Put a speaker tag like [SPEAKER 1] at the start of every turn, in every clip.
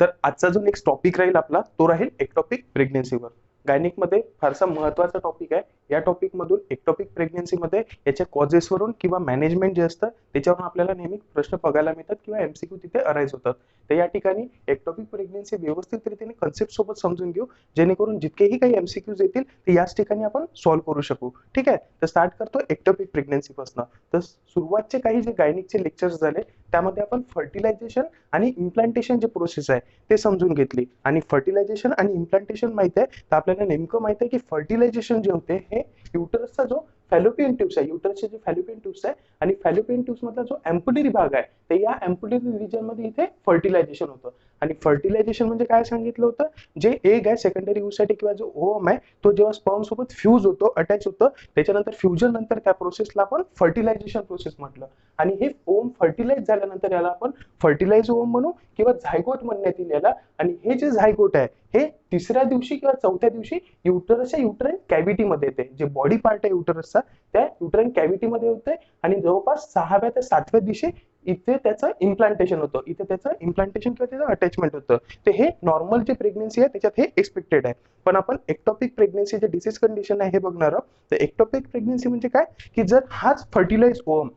[SPEAKER 1] तर आजचा जो नेक्स्ट टॉपिक राहील आपला तो राहील एक्टॉपिक प्रेग्नन्सीवर. गायनिक मध्ये फारसा महत्वाचा टॉपिक आहे. या टॉपिक मधून एक्टॉपिक प्रेग्नन्सी मध्ये याच्या कॉजेसवरून किंवा मॅनेजमेंट जे असतं त्याच्यावरून आपल्याला नेहमी प्रश्न बघायला मिळतात किंवा एमसीक्यू तिथे अराईज होतात. तर या ठिकाणी एक्टॉपिक प्रेग्नन्सी व्यवस्थित रीतीने कन्सेप्ट सोबत समजून घेऊ, जेणेकरून जितकेही काही एमसीक्यूज येतील ते याच ठिकाणी आपण सॉल्व्ह करू शकू. ठीक आहे, तर स्टार्ट करतो एक्टॉपिक प्रेग्नन्सी पासून. तर सुरुवातचे काही जे गायनिकचे लेक्चर्स झाले त्यामध्ये आपण फर्टिलायझेशन आणि इम्प्लांटेशन जे प्रोसेस आहे ते समजून घेतली. आणि फर्टिलायझेशन आणि इम्प्लांटेशन माहिती आहे तर आपल्याला नेमकं माहिती आहे की फर्टिलायझेशन जे होते हे युटरसचा जो फॅलोपियन ट्यूब्स आहे, युटरसचे जे फॅलोपियन ट्यूब्स आहे आणि फॅलोपियन ट्यूब्स मधला जो एम्पुलरी भाग आहे तर या एम्पुलरी रिजन मध्ये इथे फर्टिलायझेशन होतं. आणि फर्टिलायझेशन म्हणजे काय सांगितलं होतं, जे एग आहे सेकंडरी oocyte किंवा जो ओव्हम आहे तो जेव्हा स्पर्म सोबत फ्यूज होतो, अटॅच होतं, त्याच्यानंतर फ्युजन नंतर त्या प्रोसेसला आपण फर्टिलायझेशन प्रोसेस म्हटलं. आणि हे ओव्हम फर्टिलाइज झाल्यानंतर याला आपण फर्टिलाइज ओव्हम म्हणू किंवा झायगोट म्हणण्यात येईल याला. आणि हे जे झायगोट आहे हे तिसऱ्या दिवशी किंवा चौथ्या दिवशी युटरसच्या युटराईन कॅव्हिटी मध्ये येते. जे बॉडी पार्ट आहे युटरसचा त्या युटराईन कॅव्हिटी मध्ये होते आणि जवळपास 6व्या ते 7व्या दिवशी इथे त्याचं इम्प्लांटेशन होतं, इथे त्याचं इम्प्लांटेशन किंवा त्याचं अटॅचमेंट होतं. तर हे नॉर्मल जे प्रेग्नन्सी आहे त्याच्यात हे एक्सपेक्टेड आहे. पण आपण एक्टॉपिक प्रेग्नन्सी जे डिसीज कंडिशन आहे हे बघणार आहोत. तर एक्टॉपिक प्रेग्नन्सी म्हणजे काय की जर हाच फर्टिलाइज ओव्हम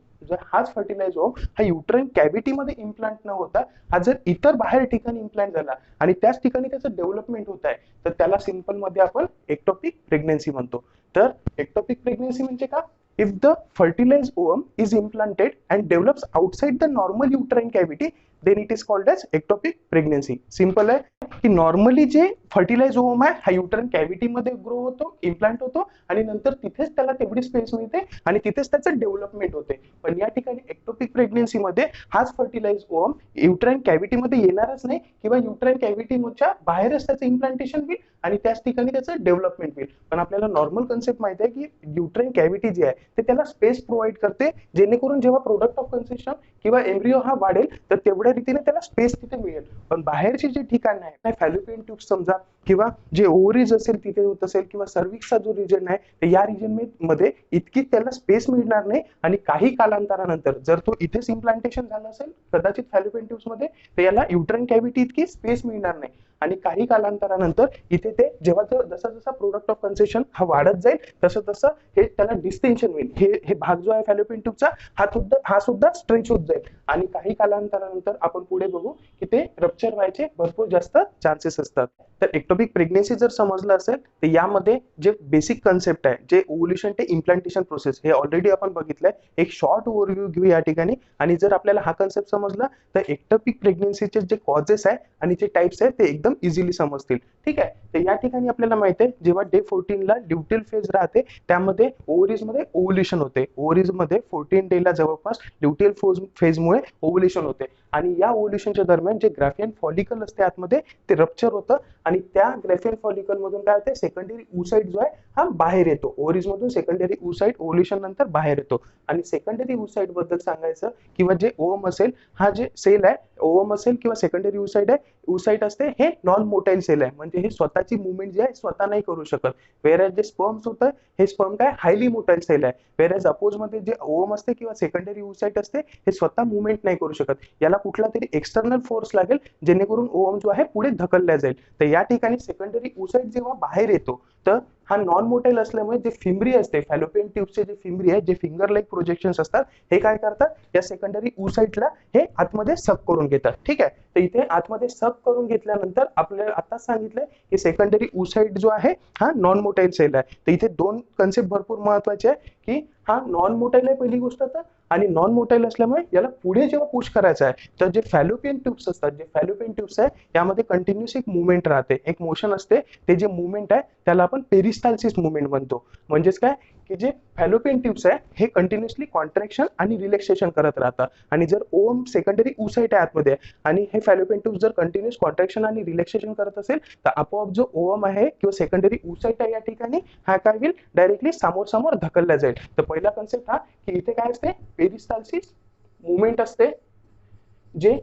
[SPEAKER 1] हा युटराईन कॅव्हिटी मध्ये इम्प्लांट न होता हा जर इतर बाहेर ठिकाणी इम्प्लांट झाला आणि त्याच ठिकाणी त्याचं डेव्हलपमेंट होत आहे तर त्याला सिंपल मध्ये आपण एक्टॉपिक प्रेग्नन्सी म्हणतो. तर एक्टॉपिक प्रेग्नन्सी म्हणजे का, if the fertilized ovum is implanted and develops outside the normal uterine cavity then it is called as ectopic pregnancy. Simple आहे की नॉर्मली जे फर्टिलाइज ओव्हम आहे हा युटराईन कॅव्हिटी मध्ये ग्रो होतो, इम्प्लांट होतो आणि नंतर तिथेच त्याला तेवढी स्पेस मिळते आणि तिथेच त्याचं डेव्हलपमेंट होते. पण या ठिकाणी एक्टोपिक प्रेग्नन्सी मध्ये हाच फर्टिलाइज ओव्हम युटराईन कॅव्हिटी मध्ये येणारच नाही किंवा युटराईन कॅव्हिटीच्या बाहेरच त्याचं इम्प्लांटेशन होईल आणि त्याच ठिकाणी त्याचं डेव्हलपमेंट होईल. पण आपल्याला नॉर्मल कन्सेप्ट माहिती आहे की युटराईन कॅव्हिटी जी आहे ते त्याला स्पेस प्रोव्हाइड करते, जेणेकरून जेव्हा प्रोडक्ट ऑफ कन्सेप्शन किंवा एम्ब्रिओ हा वाढेल तर तेवढ्या रीतीने त्याला स्पेस तिथे मिळेल. पण बाहेरची जे ठिकाण आहे फॅलोपियन ट्यूब समजा किंवा जे ओव्हरीज असेल तिथे होत असेल किंवा सर्विक्सचा जो रिजन आहे तर या रिजन मध्ये इतकी त्याला स्पेस मिळणार नाही. आणि काही कालांतरानंतर जर तो इथेच इम्प्लांटेशन झालं असेल कदाचित फॅलोपियन ट्यूब्स मध्ये तर याला युटराईन कॅव्हिटी इतकी स्पेस मिळणार नाही. आणि काही कालांतरानंतर इथे ते जेव्हा जसा जसा प्रोडक्ट ऑफ कन्सेशन हा वाढत जाईल तसं तसं हे त्याला डिस्टेन्शन होईल. हे भाग जो आहे फॅलोपियन ट्यूबचा हा सुद्धा स्ट्रेच होत जाईल आणि काही कालांतरानंतर आपण पुढे बघू की ते रप्चर व्हायचे भरपूर जास्त चान्सेस असतात. तर एक्टोपिक प्रेग्नन्सी जर समजलं असेल तर यामध्ये जे बेसिक कन्सेप्ट आहे जे ओव्ह्युलेशन ते इम्प्लांटेशन प्रोसेस हे ऑलरेडी आपण बघितलंय. एक शॉर्ट ओव्हरव्ह्यू घेऊ या ठिकाणी. आणि जर आपल्याला हा कन्सेप्ट समजला तर एक्टोपिक प्रेग्नन्सीचे जे कॉजेस आहे आणि जे टाइप्स आहेत ते एकदम इझिली समजतील. ठीक आहे, तर या ठिकाणी आपल्याला माहिती आहे जेव्हा डे 14 ला ल्युटिल फेज राहते त्यामध्ये ओव्हरीज मध्ये ओव्ह्युलेशन होते. ओव्हरीज मध्ये 14 डे ला जवळपास ल्युटिल फेजमुळे ओव्ह्युलेशन होते आणि या ओव्ह्युलेशनच्या दरम्यान जे ग्राफियन फॉलिकल असते आतमध्ये ते रप्चर होतं आणि त्या ग्राफियन फॉलिकल मधून काय होते सेकंडरी oocyte जो आहे हा बाहेर येतो. ओव्हरीज मधून सेकंडरी oocyte ओव्ह्युलेशन नंतर बाहेर येतो. आणि सेकंडरी oocyte बद्दल सांगायचं किंवा जे ओव्हम असेल हा जे सेल आहे ओव्हम असेल किंवा सेकंडरी oocyte आहे oocyte असते हे नॉन मोटाईल सेल आहे म्हणजे हे स्वतःची मुवमेंट जी आहे स्वतः नाही करू शकत. वेअर जे स्पर्म्स होतं हे स्पर्म काय हायली मोटाईल सेल आहे. वेअर अपोज मध्ये जे ओव्हम असते किंवा सेकंडरी oocyte असते हे स्वतः मुवमेंट नाही करू शकत. याला कुठला तरी एक्सटर्नल फोर्स लागेल जेणेकरून ओव्हम जो आहे पुढे ढकलला जाईल. तर या ठिकाणी सेकंडरी oocyte जेव्हा बाहेर येतो तर हा नॉन मोटाईल असल्यामुळे जे फिमरी असते फॅलोपियन ट्यूबचे जे फिमरी आहे जे फिंगर लाईक प्रोजेक्शन्स असतात हे काय करतात या सेकंडरी oocyteला हे आतमध्ये सक करून घेतात. ठीक आहे, तर इथे आतमध्ये सक करून घेतल्यानंतर आपल्याला आता सांगितलंय की सेकंडरी oocyte जो आहे हा नॉन मोटाईल सेल आहे. तर इथे दोन कन्सेप्ट भरपूर महत्वाचे आहे की हा नॉन मोटाईल आहे पहिली गोष्ट तर, आणि नॉन मोटाईल असल्यामुळे याला पुढे जेव्हा पुश करायचं आहे तर जे फॅलोपियन ट्यूब्स असतात जे फॅलोपियन ट्यूब्स आहे यामध्ये कंटिन्युअस एक मुवमेंट राहते, एक मोशन असते. ते जे मुवमेंट आहे त्याला आपण पेरिस्टाल्सिस मुवमेंट म्हणतो. म्हणजेच काय की जे फॅलोपियन ट्यूब्स आहे हे कंटिन्युअसली कॉन्ट्रॅक्शन आणि रिलॅक्सेशन करत राहतात. आणि जर ओव्हम सेकंडरी oocyte आहे आतमध्ये आणि हे फॅलोपियन ट्यूब जर कंटिन्युअस कॉन्ट्रॅक्शन आणि रिलॅक्सेशन करत असेल तर आपोआप जो ओव्हम आहे किंवा सेकंडरी oocyte आहे या ठिकाणी हा काय होईल डायरेक्टली समोर ढकलला जाईल. तर पहिला कन्सेप्ट हा की इथे काय असते पेरिस्टाल्सिस मुवमेंट असते जे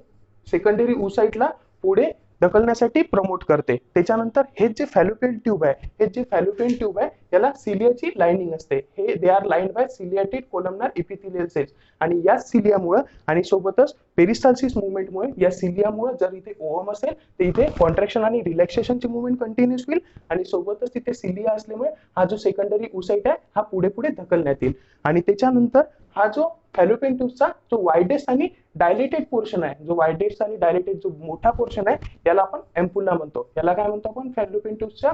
[SPEAKER 1] सेकंडरी oocyteला पुढे ढकलण्यासाठी प्रमोट करते. त्याच्यानंतर हे जे फॅलोपियन ट्यूब आहे, हे जे फॅलोपियन ट्यूब आहे याला सिलियाची लाइनिंग असते. हे they are lined by ciliated columnar epithelial cells. आणि या सिलियामुळे आणि सोबतच पेरिस्टाल्सिस मुवमेंटमुळे या सिलियामुळे जर इथे ओव्हम असेल तर इथे कॉन्ट्रॅक्शन आणि रिलॅक्सेशनची मुवमेंट कंटिन्यूस होईल आणि सोबतच तिथे सिलिया असल्यामुळे हा जो सेकंडरी ओसाइट आहे हा पुढे पुढे ढकलण्यात येईल. आणि त्याच्यानंतर हा जो फॅलोपियन ट्यूबचा जो वायडेस्ट आणि डायलेटेड पोर्शन आहे, जो वायडेस्ट आणि डायलेटेड जो मोठा पोर्शन आहे याला आपण एम्पुला म्हणतो. याला काय म्हणतो आपण? फॅलोपियन ट्यूबचा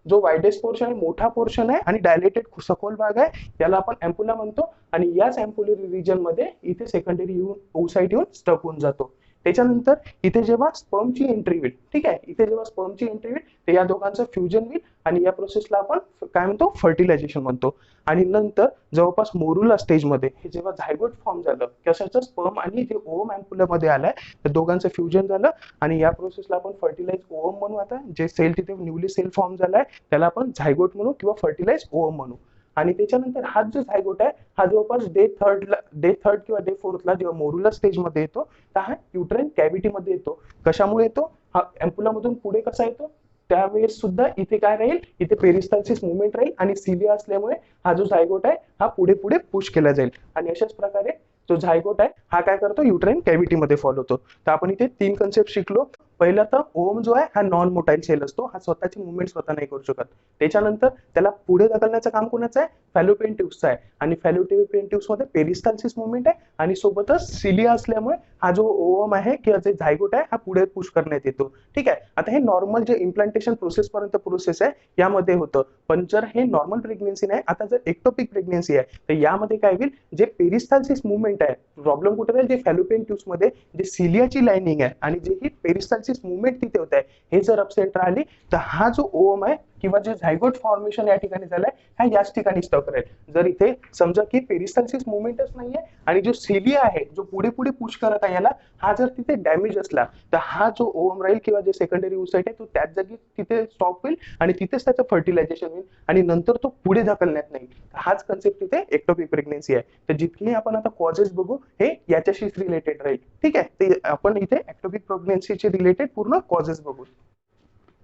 [SPEAKER 1] जो वायडेस्ट पोर्शन आहे, मोठा पोर्शन आहे आणि डायलेटेड सखोल भाग आहे याला आपण एम्पुला म्हणतो. आणि याच एम्पुलरी रिजन मध्ये इथे सेकंडरी ओसाइट येऊन स्टक होऊन जातो. त्याच्यानंतर इथे जेव्हा स्पर्मची एंट्री होईल, ठीक आहे, इथे जेव्हा स्पर्मची एंट्री होईल तर या दोघांचं फ्युजन होईल आणि या प्रोसेसला आपण काय म्हणतो? फर्टिलायझेशन म्हणतो. आणि नंतर जवळपास मोरुला स्टेजमध्ये हे जेव्हा झायगोट फॉर्म झालं, कशाचं? स्पर्म आणि जे ओव्हम एम्पुलामध्ये आलाय तर दोघांचं फ्युजन झालं आणि या प्रोसेसला आपण फर्टिलाइज ओव्हम म्हणू. आता जे सेल तिथे न्यूली सेल फॉर्म झालाय त्याला आपण झायगोट म्हणू किंवा फर्टिलाइज ओव्हम म्हणू. आणि त्याच्यानंतर हा जो झायगोट आहे हा जवळपास डे थर्ड किंवा डे फोर्थला जेव्हा मोरुला स्टेजमध्ये येतो तर हा युट्राइन कॅव्हिटीमध्ये येतो. कशामुळे येतो? हा एम्पुलामधून पुढे कसा येतो? त्यावेळेस सुद्धा इथे काय राहील? इथे पेरिस्टाल्सिस मुवमेंट राहील आणि सिलिया असल्यामुळे हा जो झायगोट आहे हा पुढे पुढे पुश केला जाईल. आणि अशाच प्रकारे जो झायगोट आहे हा काय करतो? युट्राइन कॅव्हिटीमध्ये फॉल होतो. तर आपण इथे 3 कन्सेप्ट शिकलो. पहिला तर ओव्हम जो आहे हा नॉन मोटाईल सेल असतो, हा स्वतःची मुवमेंट स्वतः नाही करू शकत. त्याच्यानंतर त्याला पुढे ढकलण्याचं काम कोणाचं आहे? फॅलोपियन ट्यूब्सचं आहे. आणि फॅलोपियन ट्यूब्स मध्ये पेरिस्टाल्सिस मुवमेंट आहे आणि सोबतच सिलिया असल्यामुळे हा जो ओव्हम आहे किंवा जे झायगोट आहे हा पुढे पुश करण्यात येतो. ठीक आहे. आता हे नॉर्मल जे इम्प्लांटेशन प्रोसेस पर्यंत प्रोसेस आहे यामध्ये होतं. पण जर हे नॉर्मल प्रेग्नेन्सी नाही, आता जर एक्टोपिक प्रेग्नेन्सी आहे तर यामध्ये काय होईल? जे पेरिस्टाल्सिस मुवमेंट आहे, प्रॉब्लेम कुठे राहील? जे फॅलोपियन ट्यूब्स मध्ये जे सिलियाची लाइनिंग आहे आणि जे ही पेरिस्टाल्सिस मुवमेंट तिथे होत आहे हे जर अब्सेंट राहिली तर हा जो ओव्हम आहे किंवा जे झायगोट फॉर्मेशन या ठिकाणी झालंय हा याच ठिकाणी स्टक राहील. जर इथे समजा की पेरिस्टाल्सिस मुवमेंटच नाहीये आणि जो सिलिया आहे जो पुढे पुढे पुश करत आहे याला, हा जर तिथे डॅमेज असला तर हा जो ओव्हम राहील किंवा जे सेकंडरी ओसाइट आहे तो त्याच जागी तिथे स्टॉप होईल आणि तिथेच त्याचं फर्टिलायझेशन होईल आणि नंतर तो पुढे ढकलण्यात नाही. हाच कन्सेप्ट इथे एक्टोपिक प्रेग्नेन्सी आहे. तर जितकेही आपण आता कॉजेस बघू हे याच्याशीच रिलेटेड राहील. ठीक आहे. ते आपण इथे एक्टोपिक प्रेग्नेन्सीचे रिलेटेड पूर्ण कॉजेस बघू.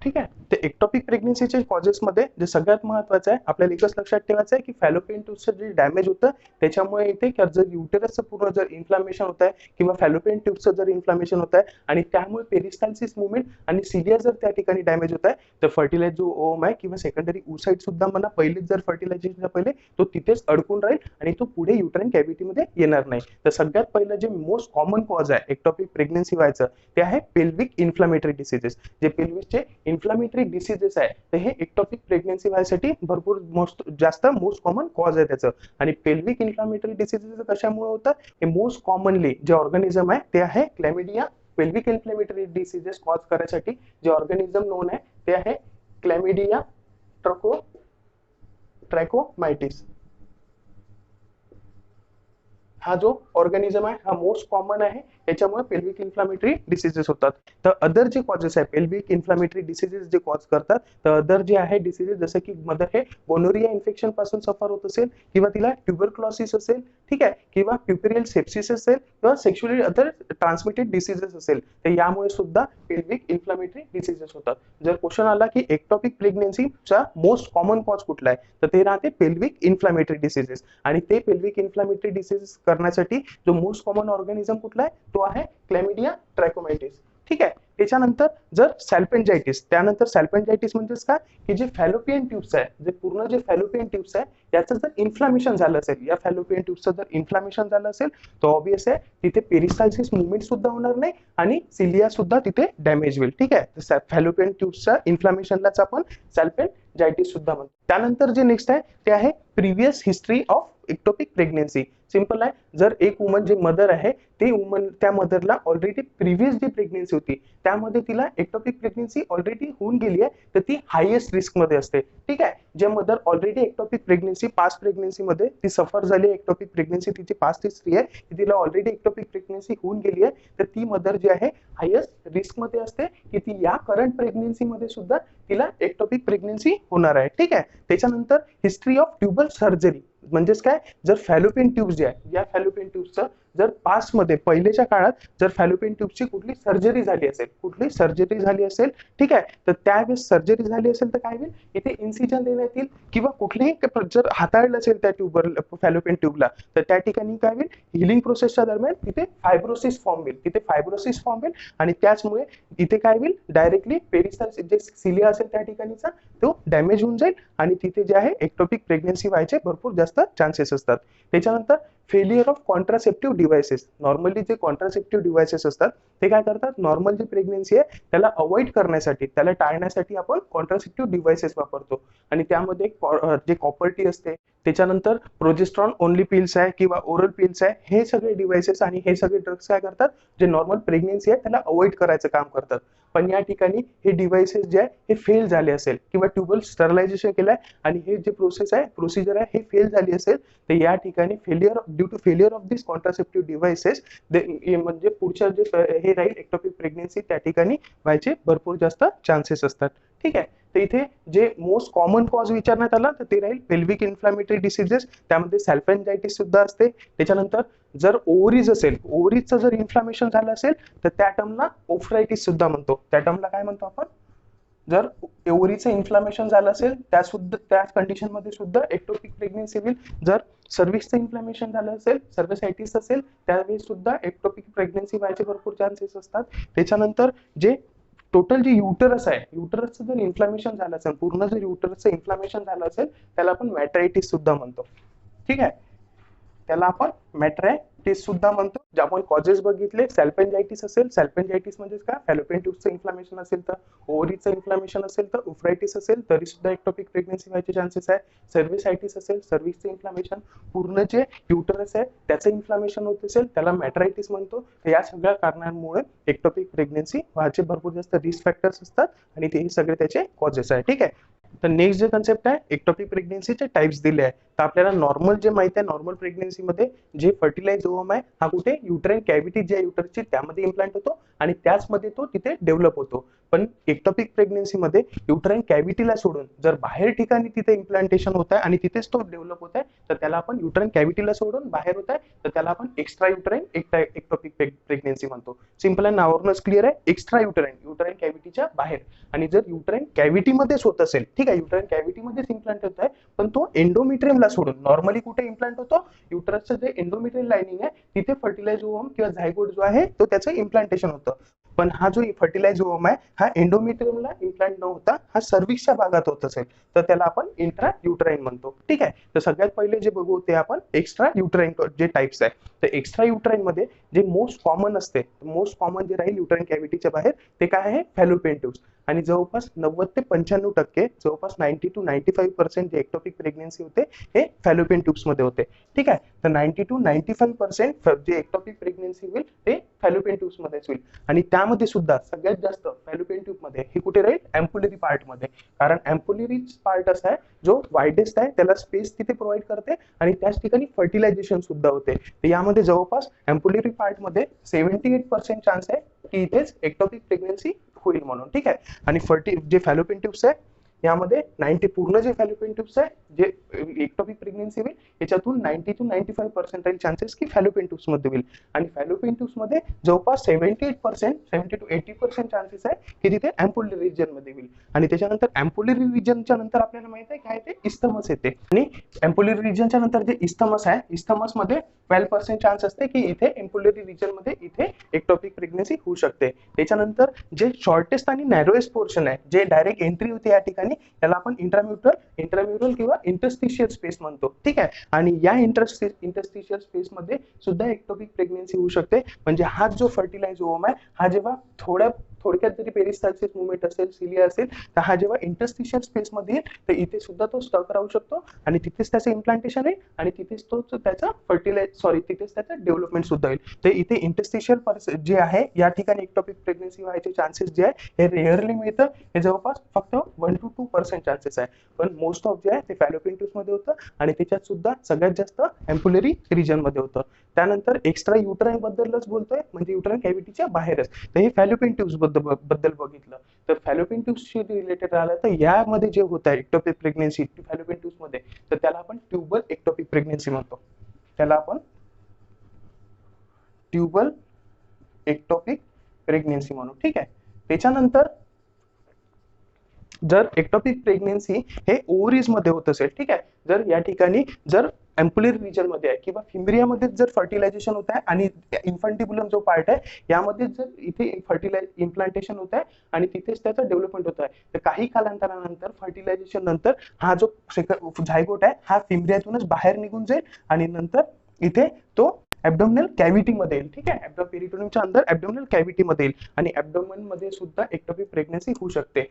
[SPEAKER 1] ठीक आहे. ते एक्टोपिक प्रेग्नेन्सीचे कॉजेस मध्ये जे सगळ्यात महत्त्वाचं आहे आपल्याला एकच लक्षात ठेवायचं आहे की फॅलोपियन ट्यूबचं जे डॅमेज होतं त्याच्यामुळे इथे जर युटेरसचं पूर्ण जर इन्फ्लामेशन होत आहे किंवा फॅलोपियन ट्यूबचं जर इन्फ्लामेशन होत आहे आणि त्यामुळे पेरिस्टाल्सिस मुवमेंट आणि सिलिया जर त्या ठिकाणी डॅमेज होत आहे तर फर्टिलाइज जो ओव्हम आहे किंवा सेकंडरी ओसाइट सुद्धा म्हणा पहिलेच जर फर्टिलायझेशनच्या पहिले तो तिथेच अडकून राहील आणि तो पुढे युट्राइन कॅव्हिटीमध्ये येणार नाही. तर सगळ्यात पहिलं जे मोस्ट कॉमन कॉज आहे एक्टोपिक प्रेग्नेन्सी व्हायचं ते आहे पेल्विक इन्फ्लामेटरी डिसीजेस. जे पेल्विकचे इन्फ्लामेटरी डिसीजेस आहे तर हे एक्टोपिक प्रेग्नेन्सी व्हायसाठी भरपूर मोस्ट कॉमन कॉज आहे त्याचं. आणि पेल्विक इन्फ्लामेटरी डिसीजेस कशामुळे होतात? हे मोस्ट कॉमनली जे ऑर्गॅनिझम आहे ते आहे क्लॅमिडिया. पेल्विक इन्फ्लामेटरी डिसीजेस कॉज करायसाठी जे ऑर्गॅनिझम नोन आहे ते आहे क्लॅमिडिया ट्रॅकोमायटिस. हा जो ऑर्गॅनिझम आहे हा मोस्ट कॉमन आहे, याच्यामुळे पेल्विक इन्फ्लामेटरी डिसीजेस होतात. तर अदर जे कॉजेस आहे पेल्विक इन्फ्लामेटरी डिसीजेस जे कॉज करतात तर अदर जे आहे डिसीजेस जसं की मदर हे गोनोरिया इन्फेक्शन पासून सफर होत असेल किंवा तिला ट्युबरक्लोसिस असेल, ठीक आहे, किंवा प्युपेरियल सेप्सिस असेल किंवा सेक्शुअली अदर ट्रान्समिटेड डिसीजेस असेल तर यामुळे सुद्धा पेल्विक इन्फ्लामेटरी डिसीजेस होतात. जर क्वेश्चन आला की एक्टोपिक प्रेग्नेन्सीचा मोस्ट कॉमन कॉज कुठला आहे तर ते राहते पेल्विक इन्फ्लामेटरी डिसीजेस. आणि ते पेल्विक इन्फ्लामेटरी डिसीजेस करण्यासाठी जो मोस्ट कॉमन ऑर्गॅनिझम कुठला आहे तो आहे क्लॅमिडिया ट्रॅकोमायटिस. ठीक आहे. त्याच्यानंतर जर सॅल्पेंजायटिस, त्यानंतर सॅल्पेंजायटिस म्हणजेच काय की जे फॅलोपियन ट्यूब्स आहे, जे पूर्ण जे फॅलोपियन ट्यूब्स आहे याचं जर इन्फ्लामेशन झालं असेल, या फॅलोपियन ट्यूबचं जर इन्फ्लामेशन झालं असेल तर ऑब्वियस आहे तिथे पेरिस्टाल्सिस मुवमेंट सुद्धा होणार नाही आणि सिलिया सुद्धा तिथे डॅमेज होईल. ठीक आहे. फॅलोपियन ट्यूबच्या इन्फ्लामेशनलाच आपण सॅल्पेंजायटिस सुद्धा म्हणतो. त्यानंतर जे नेक्स्ट आहे ते आहे previous history of ectopic pregnancy. Simple आहे. जर एक वुमन जे मदर आहे ते वुमन त्या मदरला ऑलरेडी प्रिव्हियस जी प्रेग्नेन्सी होती त्यामध्ये तिला एक्टोपिक प्रेग्नेन्सी ऑलरेडी होऊन गेली आहे तर ती हायएस्ट रिस्क मध्ये असते. ठीक आहे. जे mother already ectopic pregnancy past pregnancy मध्ये ती सफर झाली, एक्टोपिक प्रेग्नेन्सी तिची पास्ट हिस्ट्री आहे, तिला ऑलरेडी एक्टोपिक प्रेग्नेन्सी होऊन गेली आहे तर ती मदर जी आहे हायएस्ट रिस्क मध्ये असते की ती या करंट प्रेग्नेन्सी मध्ये सुद्धा तिला एक्टोपिक प्रेग्नेन्सी होणार आहे. ठीक आहे. त्याच्यानंतर हिस्ट्री ऑफ ट्युबल सर्जरी म्हणजेच काय, जर फॅलोपियन ट्यूब्स जे आहे या फॅलोपियन ट्यूबचं जर पास्ट मध्ये पहिलेच्या काळात जर फॅलोपियन ट्यूबची कुठली सर्जरी झाली असेल, ठीक आहे, तर त्यावेळेस सर्जरी झाली असेल तर काय होईल, इथे इन्सिजन देण्यात येईल किंवा कुठलीही जर हाताळलं असेल त्या ट्यूबर फॅलोपियन ट्यूबला, तर त्या ठिकाणी काय होईल, हिलिंग प्रोसेसच्या दरम्यान तिथे फायब्रोसिस फॉर्म होईल आणि त्याचमुळे इथे काय होईल, डायरेक्टली पेरिस्टाल्सिस जे सिलिया असेल त्या ठिकाणीचा तो डॅमेज होऊन जाईल आणि तिथे जे आहे एक्टोपिक प्रेग्नन्सी व्हायचे भरपूर जास्त चान्सेस असतात. त्याच्यानंतर failure of contraceptive devices. Normally जे कॉन्ट्रासेप्टिव्ह डिव्हाइसेस असतात ते काय करतात, नॉर्मल जी प्रेग्नन्सी आहे त्याला अवॉइड करण्यासाठी, त्याला टाळण्यासाठी आपण कॉन्ट्रासेप्टिव्ह डिव्हाइसेस वापरतो आणि त्यामध्ये जे कॉपर्टी असते, त्याच्यानंतर प्रोजेस्ट्रॉन ओनली पिल्स आहे किंवा ओरल पिल्स आहे, हे सगळे डिव्हाइसेस आणि हे सगळे ड्रग्स काय करतात, जे नॉर्मल प्रेग्नन्सी आहे त्याला अवॉइड करायचं काम करतात. पण या ठिकाणी हे डिव्हाइसेस जे आहे हे फेल झाले असेल किंवा ट्यूबल स्टरलायझेशन केलंय आणि हे जे प्रोसिजर आहे हे फेल झाली असेल, तर या ठिकाणी due to failure of this contraceptive devices म्हणजे पुढच्या जे हे राहील एक्टोपिक प्रेग्नन्सी त्या ठिकाणी व्हायचे भरपूर जास्त चान्सेस असतात. ठीक आहे, तर इथे जे मोस्ट कॉमन कॉज विचारण्यात आला तर ते राहील पेल्विक इन्फ्लॅमेटरी डिसीजेस, त्यामध्ये सॅल्फेंजायटिस सुद्धा असते. त्याच्यानंतर जर ओव्हरीज असेल, ओव्हरीजचं जर इन्फ्लॅमेशन झालं असेल तर त्या टर्मला ओफ्रायटिस सुद्धा म्हणतो. त्या टर्मला काय म्हणतो आपण, जर ओव्हरीचं इन्फ्लॅमेशन झालं असेल त्या कंडिशन मध्ये सुद्धा एक्टोपिक प्रेग्नन्सी होईल. जर सर्व्हिसचं इन्फ्लॅमेशन झालं असेल, सर्व्हिसायटिस असेल, त्यावेळेस सुद्धा एक्टोपिक प्रेग्नन्सी व्हायचे भरपूर चान्सेस असतात. त्याच्यानंतर जे टोटल जे युटरस आहे, युटरसचं जर इन्फ्लॅमेशन झालं असेल, पूर्ण जर युटरसचं इन्फ्लॅमेशन झालं असेल त्याला आपण मॅट्रायटिस सुद्धा म्हणतो. ठीक आहे, त्याला आपण मॅट्रायटिस सुद्धा म्हणतो. जे आपण कॉजेस बघितले, सॅल्पेंजायटिस असेल, सॅल्पेंजायटिस म्हणजे काय, फॅलोपियन ट्यूबचं इन्फ्लॅमेशन असेल तर, ओव्हरीचं इन्फ्लॅमेशन असेल तर, उफ्रायटिस असेल तरी सुद्धा एक्टोपिक प्रेग्नन्सी व्हायचे चान्सेस आहे. सर्व्हिसायटिस असेल, सर्व्हिसचं इन्फ्लॅमेशन, पूर्ण जे युटरस आहे त्याचं इन्फ्लॅमेशन होत असेल त्याला मॅट्रायटिस म्हणतो. तर या सगळ्या कारणांमुळे एक्टोपिक प्रेग्नन्सी व्हायचे भरपूर जास्त रिस्क फॅक्टर्स असतात आणि ते सगळे त्याचे कॉजेस आहे. ठीक आहे, तर नेक्स्ट जे कन्सेप्ट आहे, एक्टोपिक प्रेग्नन्सीचे टाइप्स दिले आहे. तर आपल्याला नॉर्मल जे माहिती आहे, नॉर्मल प्रेग्नन्सी मध्ये जे फर्टिलाइज ओव्हम आहे हा कुठे युटराईन कॅव्हिटी जे युटरसची त्यामध्ये इम्प्लांट होतो आणि त्याचमध्ये तो तिथे डेव्हलप होतो. पण एक्टोपिक प्रेग्नन्सी मध्ये युटराईन कॅव्हिटीला सोडून जर बाहेर ठिकाणी तिथे इम्प्लांटेशन होत आहे आणि तिथेच तो डेव्हलप होत आहे, तर त्याला आपण युटराईन कॅव्हिटीला सोडून बाहेर होत आहे तर त्याला आपण एक्स्ट्रा युटराईन एक्टोपिक प्रेग्नन्सी म्हणतो. सिंपल आहे, नावावरूनच क्लिअर आहे, एक्स्ट्रा युटराईन कॅव्हिटीच्या बाहेर. आणि जर युटराईन कॅव्हिटीमध्येच होत असेल, ठीक आहे, युटराईन कॅव्हिटीमध्येच इम्प्लांट होत आहे पण तो एंडोमेट्रियमला सोडून, नॉर्मली कुठे इम्प्लांट होतो, युटरसचं जे एंडोमेट्रियल लाइनिंग आहे तिथे फर्टिलाइज ओव्हम किंवा झायगोट जो आहे तो त्याचं इम्प्लांटेशन होतं. पण हा जो फर्टिलाइज ओव्हम आहे हा एंडोमेट्रियमला इम्प्लांट न होता हा सर्व्हिसच्या भागात होत असेल तर त्याला आपण इंट्रा युटराईन म्हणतो. ठीक आहे, तर सगळ्यात पहिले जे बघू ते आपण एक्स्ट्रा युटराईन जे टाइप्स आहे. तर एक्स्ट्रा युटराईन मध्ये जे मोस्ट कॉमन असते, मोस्ट कॉमन जे राहील युटराईन कॅव्हिटीच्या बाहेर ते काय आहे, फॅलोपियन ट्यूब्स. आणि जवळपास 90 ते 95%, जवळपास 90 to 95% जे एक्टोपिक प्रेग्नन्सी होते हे फॅलोपियन ट्यूब्स मध्ये होते. ठीक आहे, तर 90 to 95% जे एक्टोपिक प्रेग्नन्सी होईल ते फॅलोपियन ट्यूब्स मध्येच होईल. आणि त्यामध्ये सुद्धा सगळ्यात जास्त फॅलोपियन ट्यूब मध्ये हे कुठे राहील, एम्पुलरी पार्ट मध्ये. कारण एम्पुलरी पार्ट असा आहे जो वाइडेस्ट आहे, त्याला स्पेस तिथे प्रोव्हाइड करते आणि त्याच ठिकाणी फर्टिलायझेशन सुद्धा होते. तर यामध्ये जवळपास एम्पुलरी पार्ट मध्ये 78% चान्स आहे की इथेच एक्टोपिक प्रेग्नन्सी होईल म्हणून. ठीक आहे, आणि जे फॅलोपियन ट्यूब्स आहे यामध्ये 90 पूर्ण जे फॅलोपियन ट्यूब्स आहे जे एक्टोपिक प्रेग्नन्सी होईल याच्यातून 90 to 95% चान्सेस की फॅलोपियन ट्यूब्स मध्ये होईल. आणि फॅलोपियन ट्यूब्स मध्ये जवळपास 78%, 70 to 80% चान्सेस आहे की तिथे एम्पुलरी रिजन मध्ये होईल. आणि त्याच्यानंतर एम्पुलरी रिजनच्या नंतर आपल्याला माहित आहे काय ते इस्थमस येते. आणि एम्पुलरी रिजनच्या नंतर जे इस्थमस आहे, इस्थमस मध्ये 12% चान्स असते की इथे एम्पुलरी रिजन मध्ये इथे एक्टोपिक प्रेग्नन्सी होऊ शकते. त्याच्यानंतर जे शॉर्टेस्ट आणि नॅरोएस्ट पोर्शन आहे, जे डायरेक्ट एंट्री होते या ठिकाणी, त्याला आपण इंट्राम्युरल किंवा इंटरस्टिशियल स्पेस म्हणतो. ठीक आहे, आणि या इंटरस्टिशियल स्पेस मध्ये सुद्धा एक्टोपिक प्रेग्नन्सी होऊ शकते. म्हणजे हा जो फर्टिलाइज ओव्हम आहे हा जेव्हा थोडक्यात जरी पेरिस्टाल्सिस मुवमेंट असेल, सिलिया असेल, तर हा जेव्हा इंटरस्टिशियल स्पेस मध्ये येईल तर इथे सुद्धा तो स्टक राहू शकतो आणि तिथेच त्याचं इम्प्लांटेशन आहे आणि तिथेच तो त्याचा तिथेच त्याचं डेव्हलपमेंट सुद्धा होईल. तर इथे इंटरस्टिशियल जे आहे या ठिकाणी एक्टोपिक प्रेग्नन्सी व्हायचे चान्सेस जे आहे हे रेअरली मिळतं. हे जवळपास फक्त 1 to 2% चान्सेस आहे. पण मोस्ट ऑफ जे आहे ते फॅलोपियन ट्यूब्स मध्ये होतं आणि त्याच्यात सुद्धा सगळ्यात जास्त एम्पुलरी रिजन मध्ये होतं. त्यानंतर एक्स्ट्रा युटराईन बद्दलच बोलतोय, म्हणजे युटराईन कॅव्हिटीच्या बाहेरच. तर हे फॅलोपियन ट्यूब्स बद्दल बघितलं. तर फॅलोपियन ट्यूब्सशी रिलेटेड राहिलं तर यामध्ये जे होत आहे एक्टोपिक प्रेग्नन्सी फॅलोपियन ट्यूब्स मध्ये, तर त्याला आपण ट्यूबल एक्टोपिक प्रेग्नन्सी म्हणतो. त्याला आपण ट्युबल एक्टोपिक प्रेग्नेन्सी म्हणून. ठीक आहे. त्याच्यानंतर जर एक्टोपिक प्रेग्नेन्सी हे ओव्हरीज मध्ये होत असेल, ठीक आहे, जर या ठिकाणी जर एम्पुलरी रिजन मध्ये आहे किंवा फिम्ब्रियामध्ये जर फर्टिलायझेशन होत आहे आणि इन्फंटिबुलम जो पार्ट आहे यामध्ये जर इथे इम्प्लांटेशन होत आहे आणि तिथेच त्याचं डेव्हलपमेंट होत आहे, तर काही कालांतरानंतर फर्टिलायझेशन नंतर हा जो झायगोट आहे हा फिम्ब्रियातूनच बाहेर निघून जाईल आणि नंतर इथे तो ऍब्डोमिनल कॅव्हिटी मध्ये येईल. ठीक आहे. पेरिटोनियमच्या अंदर ऍब्डोमिनल कॅव्हिटी मध्ये येईल आणि ऍब्डोमेन मध्ये सुद्धा एक्टोपिक प्रेग्नन्सी होऊ शकते.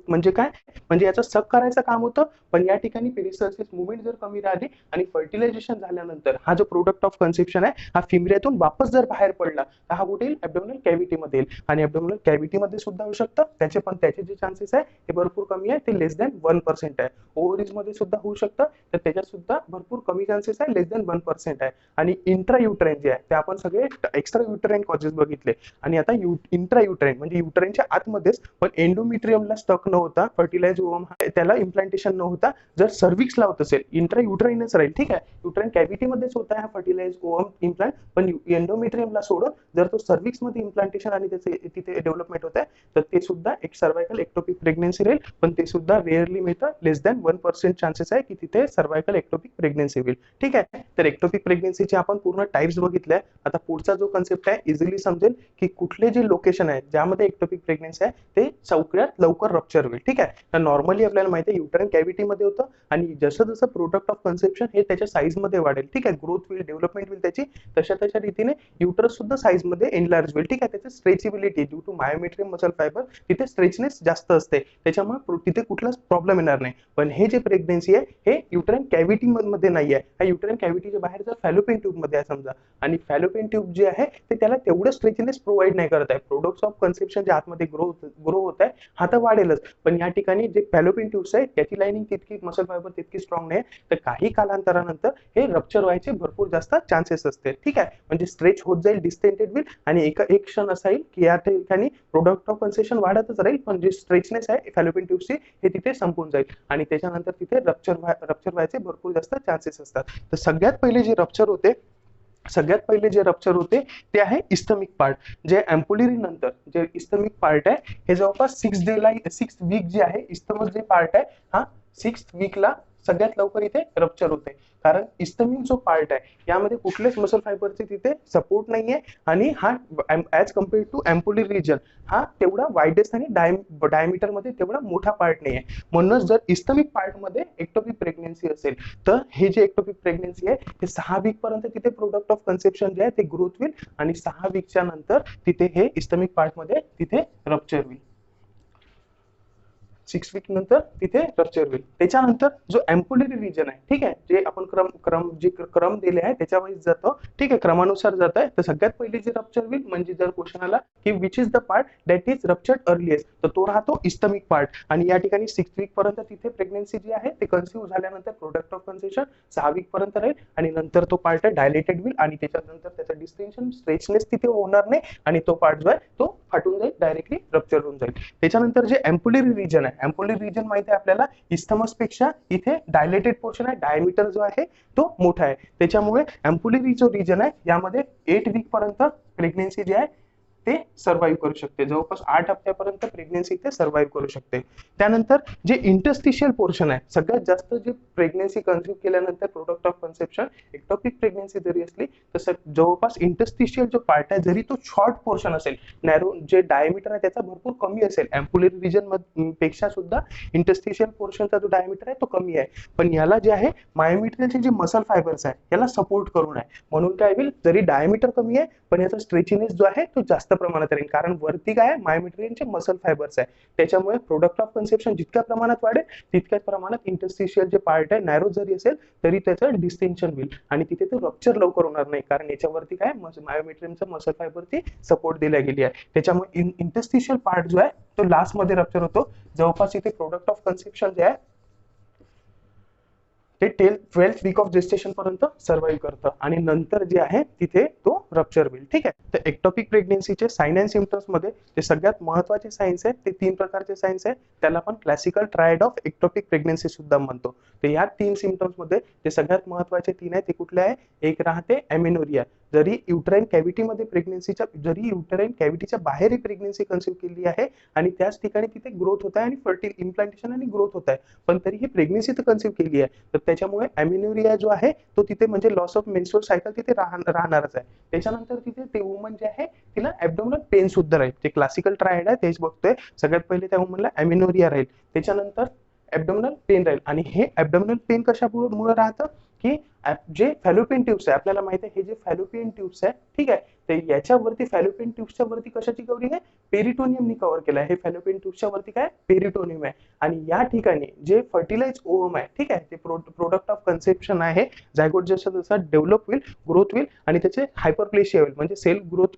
[SPEAKER 1] म्हणजे काय, म्हणजे याचं सक करायचं काम होतं, पण या ठिकाणी पेरिसल्सिस मुवमेंट जर कमी राहिली आणि फर्टिलायझेशन झाल्यानंतर हा जो प्रोडक्ट ऑफ कन्सेप्शन आहे हा फिम्ब्रियातून वापस जर बाहेर पडला तर हा कुठे येईल, ऍब्डोमिनल कॅव्हिटी मध्ये येईल आणि ऍब्डोमिनल कॅव्हिटी मध्ये सुद्धा होऊ शकतं. त्याचे जे चान्सेस आहे ते भरपूर कमी आहे, ते लेस दॅन 1% आहे. ओव्हरीज मध्ये सुद्धा होऊ शकतं, तर त्याच्यात सुद्धा भरपूर कमी चान्सेस आहे, लेस दॅन 1% आहे. आणि इंट्रा युट्राइन जे आहे ते आपण सगळे एक्स्ट्रा युट्राइन कॉजेस बघितले आणि आता इंट्रा युट्राइन म्हणजे युट्राइनच्या आतमध्येच पण एंडोमेट्रियमला स्टक न होता फर्टिलाइज ओव्हम त्याला इम्प्लांटेशन न होता जर सर्व्हिक्सला होत असेल, इंट्रा युट्राइनच राहील. ठीक आहे. युट्राइन कॅव्हिटी मध्येच होता हा फर्टिलाइज ओव्हम इम्प्लांट, पण एंडोमेट्रियमला सोडून जर तो सर्व्हिक्स मध्ये इम्प्लांटेशन आणि त्याचे तिथे डेव्हलपमेंट होत आहे तर ते सुद्धा एक सर्वायकल एक्टोपिक प्रेग्नन्सी राहील, पण ते सुद्धा रेअरली मिळतं. लेस दॅन 1% चान्सेस आहे की तिथे सर्वायकल एक्टोपिक प्रेग्नन्सी होईल. ठीक आहे. तर एक्टोपिक प्रेग्नन्सीचे आपण पूर्ण टाइप्स बघितल्या. आता पुढचा जो कन्सेप्ट आहे इझिली समजेल की कुठले जे लोकेशन आहे ज्यामध्ये एक्टोपिक प्रेग्नन्सी आहे ते सगळ्यात लवकर रप्चर होईल. ठीक आहे. तर नॉर्मली आपल्याला माहिती आहे युट्राइन कॅव्हिटी मध्ये होतं आणि जसं जसं प्रोडक्ट ऑफ कन्सेप्शन हे त्याच्या साईज मध्ये वाढेल, ठीक आहे, ग्रोथ होईल, डेव्हलपमेंट होईल त्याची, तशा तशा रीतीने युटरस सुद्धा साईज मध्ये एनलार्ज होईल. ठीक आहे. त्याची stretchability due to myometrium muscle fibre तिथे स्ट्रेचनेस जास्त असते, त्याच्यामुळे तिथे कुठलाच प्रॉब्लेम येणार नाही. पण हे जे प्रेग्नन्सी आहे हे युट्राइन कॅव्हिटी मध्ये नाही आहे, हा युट्राइन कॅव्हिटीच्या बाहेर जर फॅलोपियन ट्यूब मध्ये आहे समजा, आणि फॅलोपियन ट्यूब जे आहे ते त्याला तेवढं स्ट्रेचनेस प्रोव्हाइड नाही करत आहे. प्रोडक्ट्स ऑफ कन्सेप्शन जे आतमध्ये ग्रो होत आहे हा तर वाढेलच, पण या ठिकाणी जे फॅलोपियन ट्यूब्स आहे त्याची लाइनिंग तितकी मसल फायबर तितकी स्ट्रॉंग नाही, तर काही कालांतरानंतर हे रप्चर व्हायचे भरपूर जास्त चान्सेस असते. ठीक आहे. म्हणजे स्ट्रेच होत जाईल, डिस्टेंटेड होईल आणि एक क्षण असा येईल की या ठिकाणी प्रोडक्ट ऑफ कन्सेप्शन वाढतच राहील, पण जे स्ट्रेचनेस आहे फॅलोपियन ट्यूबची हे तिथे संपून जाईल आणि त्याच्यानंतर तिथे रप्चर व्हायचे भरपूर जास्त चान्सेस असतात. तर सगळ्यात पहिले जे रप्चर होते ते आहे इस्थमिक पार्ट. जे एम्पुलरी नंतर जे इस्थमिक पार्ट आहे हे जवळपास 6 वीक जे आहे इस्थमस जे पार्ट आहे हा 6 वीकला सगळ्यात लवकर इथे रप्चर होते, कारण इस्थमिक जो पार्ट आहे यामध्ये कुठलेच मसल फायबरचे तिथे सपोर्ट नाहीये आणि हा as compared to ampullary region हा तेवढा वाइडेस्ट आणि डायमीटर मध्ये तेवढा मोठा पार्ट नाहीये. म्हणूनच जर इस्थमिक पार्ट मध्ये एक्टोपिक प्रेग्नन्सी असेल तर हे जे एक्टोपिक प्रेग्नन्सी आहे ते 6 वीक पर्यंत तिथे प्रोडक्ट ऑफ कन्सेप्शन जे आहे ते ग्रोथ होईल आणि 6 वीकच्या नंतर तिथे हे इस्थमिक पार्ट मध्ये तिथे रप्चर होईल. 6 वीक नंतर तिथे रप्चर होईल. त्याच्यानंतर जो एम्पुलरी रिजन आहे, ठीक आहे, जे आपण क्रम दिले आहे त्याच्या वाईज जातो, ठीक आहे, क्रमानुसार जात आहे. तर सगळ्यात पहिले जे रप्चर होईल म्हणजे जर क्वेश्चन आला की which is the part that is ruptured earliest, तर तो राहतो इस्थमिक पार्ट. आणि या ठिकाणी 6 वीक पर्यंत तिथे प्रेग्नन्सी जी आहे ते कन्सिव्ह झाल्यानंतर प्रोडक्ट ऑफ कन्सेप्शन 6 वीक पर्यंत राहील आणि नंतर तो पार्ट डायलेटेड होईल आणि त्याच्यानंतर त्याचं डिस्टेन्शन स्ट्रेचनेस तिथे होणार नाही आणि तो पार्ट जो आहे तो फाटून जाईल, डायरेक्टली रप्चर होऊन जाईल. त्याच्यानंतर जे एम्पुलरी रिजन आहे, एम्पुलरी रिजन माहिती आहे आपल्याला इस्थमस पेक्षा इथे डायलेटेड पोर्शन आहे, डायमीटर जो आहे तो मोठा आहे, त्याच्यामुळे एम्पुलरी जो रिजन आहे यामध्ये 8 वीक पर्यंत प्रेग्नन्सी जी आहे ते सर्व्हाइव्ह करू शकते, जवळपास 8 हप्त्यापर्यंत प्रेग्नन्सी ते सर्व्हाइव्ह करू शकते. त्यानंतर जे इंटरस्टिशियल पोर्शन आहे, सगळ्यात जास्त जे प्रेग्नन्सी कन्सिव्ह केल्यानंतर product of conception ectopic pregnancy जरी असली तर जवळपास इंटरस्टिशियल जो पार्ट आहे जरी तो शॉर्ट पोर्शन असेल, नॅरो जे डायमीटर आहे त्याचा भरपूर कमी असेल, एम्पुलरी रिजन पेक्षा सुद्धा इंटरस्टिशियल पोर्शनचा जो डायमीटर आहे तो कमी आहे, पण याला जे आहे मायोमेट्रियलचे जे मसल फायबर्स आहे याला सपोर्ट करून आहे, म्हणून काय होईल जरी डायमीटर कमी आहे पण याचा स्ट्रेचिनेस जो आहे तो जास्त प्रमाणात राहील, कारण वरती काय आहे मायोमेट्रियलचे मसल फायबर्स आहे, त्याच्यामुळे प्रोडक्ट ऑफ कन्सेप्शन जितक्या प्रमाणात वाढेल तितक्याच प्रमाणात इंटरस्टिशियल जे पार्ट आहे नॅरो जरी असेल तरी त्याचं डिस्टेन्शन होईल आणि तिथे ते रप्चर लवकर होणार नाही, कारण याच्यावरती काय मायोमेट्रियमचं मसल फायबरची सपोर्ट दिल्या गेली आहे. त्याच्यामुळे इंटरस्टिशियल पार्ट जो आहे तो लास्ट मध्ये रप्चर होतो, जवळपास इथे प्रोडक्ट ऑफ कन्सेप्शन जे आहे ते 12th वीक ऑफ जेस्टेशन पर्यंत सर्व्हाइव्ह करतं आणि नंतर जे आहे तिथे तो रप्चर होईल. ठीक आहे. तर एक्टोपिक प्रेग्नेन्सीचे साइन अँड सिम्पटम्स मध्ये जे सगळ्यात महत्वाचे सायन्स आहेत ते 3 प्रकारचे सायन्स आहेत. त्याला आपण classical triad of ectopic pregnancy सुद्धा म्हणतो. तर या 3 सिम्पटम्स मध्ये जे सगळ्यात महत्वाचे 3 आहेत ते कुठले आहे? एक राहते ॲमेनोरिया. जरी युटराईन कॅव्हिटीमध्ये जरी युटराईन कॅव्हिटीच्या बाहेर ही प्रेग्नेन्सी कन्सिव्ह केली आहे आणि त्याच ठिकाणी तिथे ग्रोथ होत आहे आणि फर्टिल इम्प्लांटेशन आणि ग्रोथ होत आहे, पण तरी ही प्रेग्नेन्सी तर कन्सिव्ह केली आहे, तर त्याच्यामुळे ॲमेनोरिया जो आहे तो तिथे म्हणजे लॉस ऑफ मेन्स्ट्रुअल सायकल तिथे राहणारच आहे. त्याच्यानंतर तिथे ते वुमन जे आहे तिला ॲब्डोमिनल पेन सुद्धा राहील. जे क्लासिकल ट्रायड आहे तेच बघतोय. सगळ्यात पहिले त्या वुमनला ॲमेनोरिया राहील, त्याच्यानंतर ॲब्डोमिनल पेन राहील. आणि हे ॲब्डोमिनल पेन कशामुळे राहतं की जे फॅलोपियन ट्यूब्स आहे, आपल्याला माहिती आहे हे जे फॅलोपियन ट्यूब्स आहे, ठीक आहे, तर याच्यावरती फॅलोपियन ट्यूब्सच्या वरती कशाची कव्हरिंग आहे? पेरिटोनियमनी कव्हर केलं आहे. हे फॅलोपियन ट्यूब्सच्या वरती काय? पेरिटोनियम आहे. आणि या ठिकाणी जे फर्टिलाइज ओव्हम आहे, ठीक आहे, ते प्रोडक्ट ऑफ कन्सेप्शन आहे. जायगोट जसं जसं डेव्हलप होईल, ग्रोथ होईल आणि त्याचे हायपरप्लेशिया होईल, म्हणजे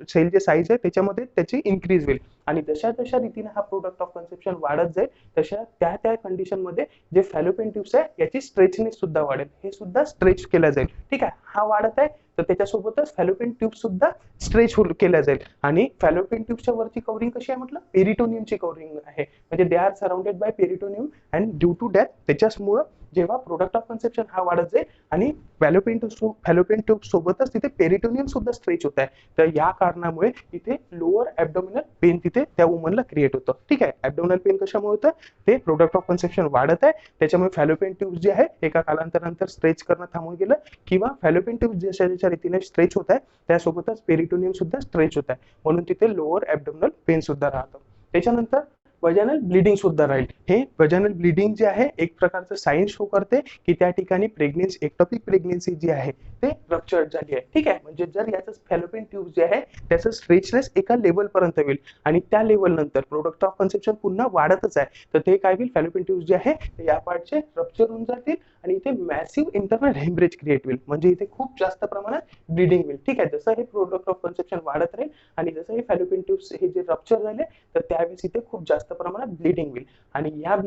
[SPEAKER 1] सेल जे साईज आहे त्याच्यामध्ये त्याची इन्क्रीज होईल. आणि जशा जशा रीतीने हा प्रोडक्ट ऑफ कन्सेप्शन वाढत जाईल तशा त्या कंडिशन मध्ये जे फॅलोपियन ट्यूब्स आहे याची स्ट्रेचनेस सुद्धा वाढेल. हे सुद्धा स्ट्रेच केला जाईल. ठीक आहे. हा वाढत आहे तर त्याच्यासोबतच फॅलोपियन ट्यूब सुद्धा स्ट्रेच केल्या जाईल. आणि फॅलोपियन ट्यूबच्या वरची कव्हरिंग कशी आहे म्हटलं? पेरिटोनियमची कव्हरिंग आहे. म्हणजे they are surrounded by peritoneum and due to that त्याच्यामुळे जेव्हा प्रोडक्ट ऑफ कन्सेप्शन हा वाढत जाईल आणि फॅलोपियन ट्यूब सोबतच तिथे पेरिटोनियम सुद्धा स्ट्रेच होत आहे, तर या कारणामुळे तिथे लोअर ॲब्डोमिनल पेन तिथे त्या वुमनला क्रिएट होतं. ठीक आहे. ॲब्डोमिनल पेन कशामुळे होतं? ते प्रोडक्ट ऑफ कन्सेप्शन वाढत आहे त्याच्यामुळे फॅलोपियन ट्यूब जे आहे एका कालांतरानंतर स्ट्रेच करणं थांबून गेलं किंवा फॅलोपियन ट्यूब जशा रीतीने स्ट्रेच होत आहे त्यासोबतच पेरिटोनियम सुद्धा स्ट्रेच होत आहे, म्हणून तिथे लोअर ॲब्डोमिनल पेन सुद्धा राहतं. त्याच्यानंतर वजानल ब्लिडिंग सुद्धा राहील. हे वजानल ब्लिडिंग जे आहे एक प्रकारचं साईन शो करते की त्या ठिकाणी एक्टोपिक प्रेग्नेन्सी जी आहे ते रप्चर्ड झाली आहे. ठीक आहे. म्हणजे जर याचं फॅलोपियन ट्यूब जे आहे त्याचं स्ट्रेचनेस एका लेवल पर्यंत होईल आणि त्या लेवल नंतर प्रोडक्ट ऑफ कन्सेप्शन पुन्हा वाढतच आहे, तर ते काय होईल? फॅलोपियन ट्यूब जे आहे या पार्टचे रप्चर होऊन जातील आणि इथे मॅसिव्ह इंटरनल हेमरेज क्रिएट होईल, म्हणजे इथे खूप जास्त प्रमाणात ब्लिडिंग होईल. ठीक आहे. जसं हे प्रोडक्ट ऑफ कन्सेप्शन वाढत राहील आणि जसं हे फॅलोपियन ट्यूब्स हे जे रप्चर झाले तर त्यावेळेस इथे खूप जास्त प्रमाणात ब्लिडिंग होईल. आणि याच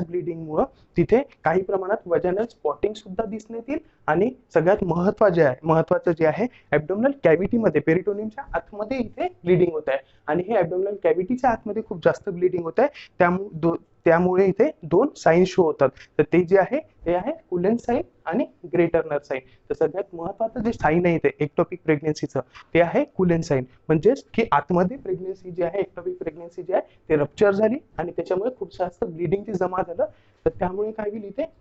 [SPEAKER 1] ब्लिडिंगमुळे तिथे काही प्रमाणात वजानल स्पॉटिंग सुद्धा दिसून येतील. आणि सगळ्यात महत्वाचं जे आहे ॲब्डोमिनल कॅव्हिटीमध्ये पेरिटोनियमच्या आतमध्ये इथे ब्लिडिंग होत आहे आणि हे ॲब्डोमिनल कॅव्हिटीच्या आतमध्ये खूप जास्त ब्लिडिंग होत आहे. त्यामुळे इथे 2 साईन शो होतात. तर ते जे आहे ते आहे कुलेन साईन आणि ग्रे टर्नर साईन. तर सगळ्यात महत्वाचं जे साईन आहे इथे एक्टोपिक प्रेग्नेन्सीचं ते आहे कुलेन साईन, म्हणजेच की आतमध्ये प्रेग्नेन्सी जी आहे एक्टोपिक प्रेग्नेन्सी जी आहे ते रप्चर झाली आणि त्याच्यामुळे खूप जास्त ब्लिडिंग जमा झालं. तर त्यामुळे काय होईल इथे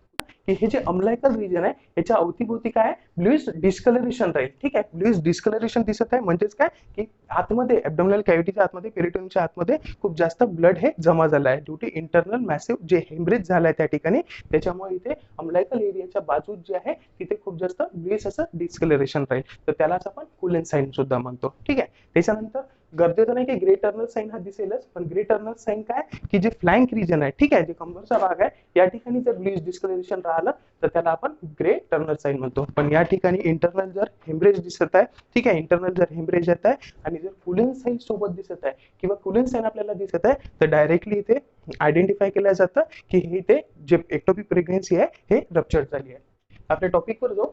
[SPEAKER 1] की हे जे अम्लायकल रिजन आहे याच्या अवतीभोवती काय ब्लूइश डिस्कलरेशन राहील. ठीक आहे. ब्लूइश डिस्कलरेशन दिसत आहे म्हणजेच काय की आतमध्ये ॲब्डोमिनल कॅव्हिटीच्या आतमध्ये पेरिटोनियमच्या आतमध्ये खूप जास्त ब्लड हे जमा झालं आहे ड्यू टू इंटरनल मॅसिव्ह जे हेमरेज झालं आहे त्या ठिकाणी. त्याच्यामुळे इथे अम्लायकल एरियाच्या बाजूत जे आहे तिथे खूप जास्त ब्लूइश असं डिस्कलरेशन राहील. तर त्यालाच आपण कुलेन साईन सुद्धा म्हणतो. ठीक आहे. त्याच्यानंतर गरजेचं नाही की ग्रे टर्नल साईन हा दिसेलच, पण ग्रे टर्नल साईन काय की जे फ्लँक रिजन आहे, ठीक आहे, जे कंबरचा भाग आहे या ठिकाणी जर ब्लीच डिस्कलरेशन राहिलं तर त्याला आपण ग्रे टर्नल साईन म्हणतो. पण या ठिकाणी इंटरनल जर हेमरेज दिसत आहे, ठीक आहे, इंटरनल जर हेमरेज येत आहे आणि जर कुलेन साईन सोबत दिसत आहे किंवा कुलेन साईन आपल्याला दिसत आहे तर डायरेक्टली इथे आयडेंटिफाय केलं जातं की हे इथे जे एक्टोपिक प्रेग्नेन्सी आहे हे रप्चर झाली आहे. आपल्या टॉपिकवर जाऊ.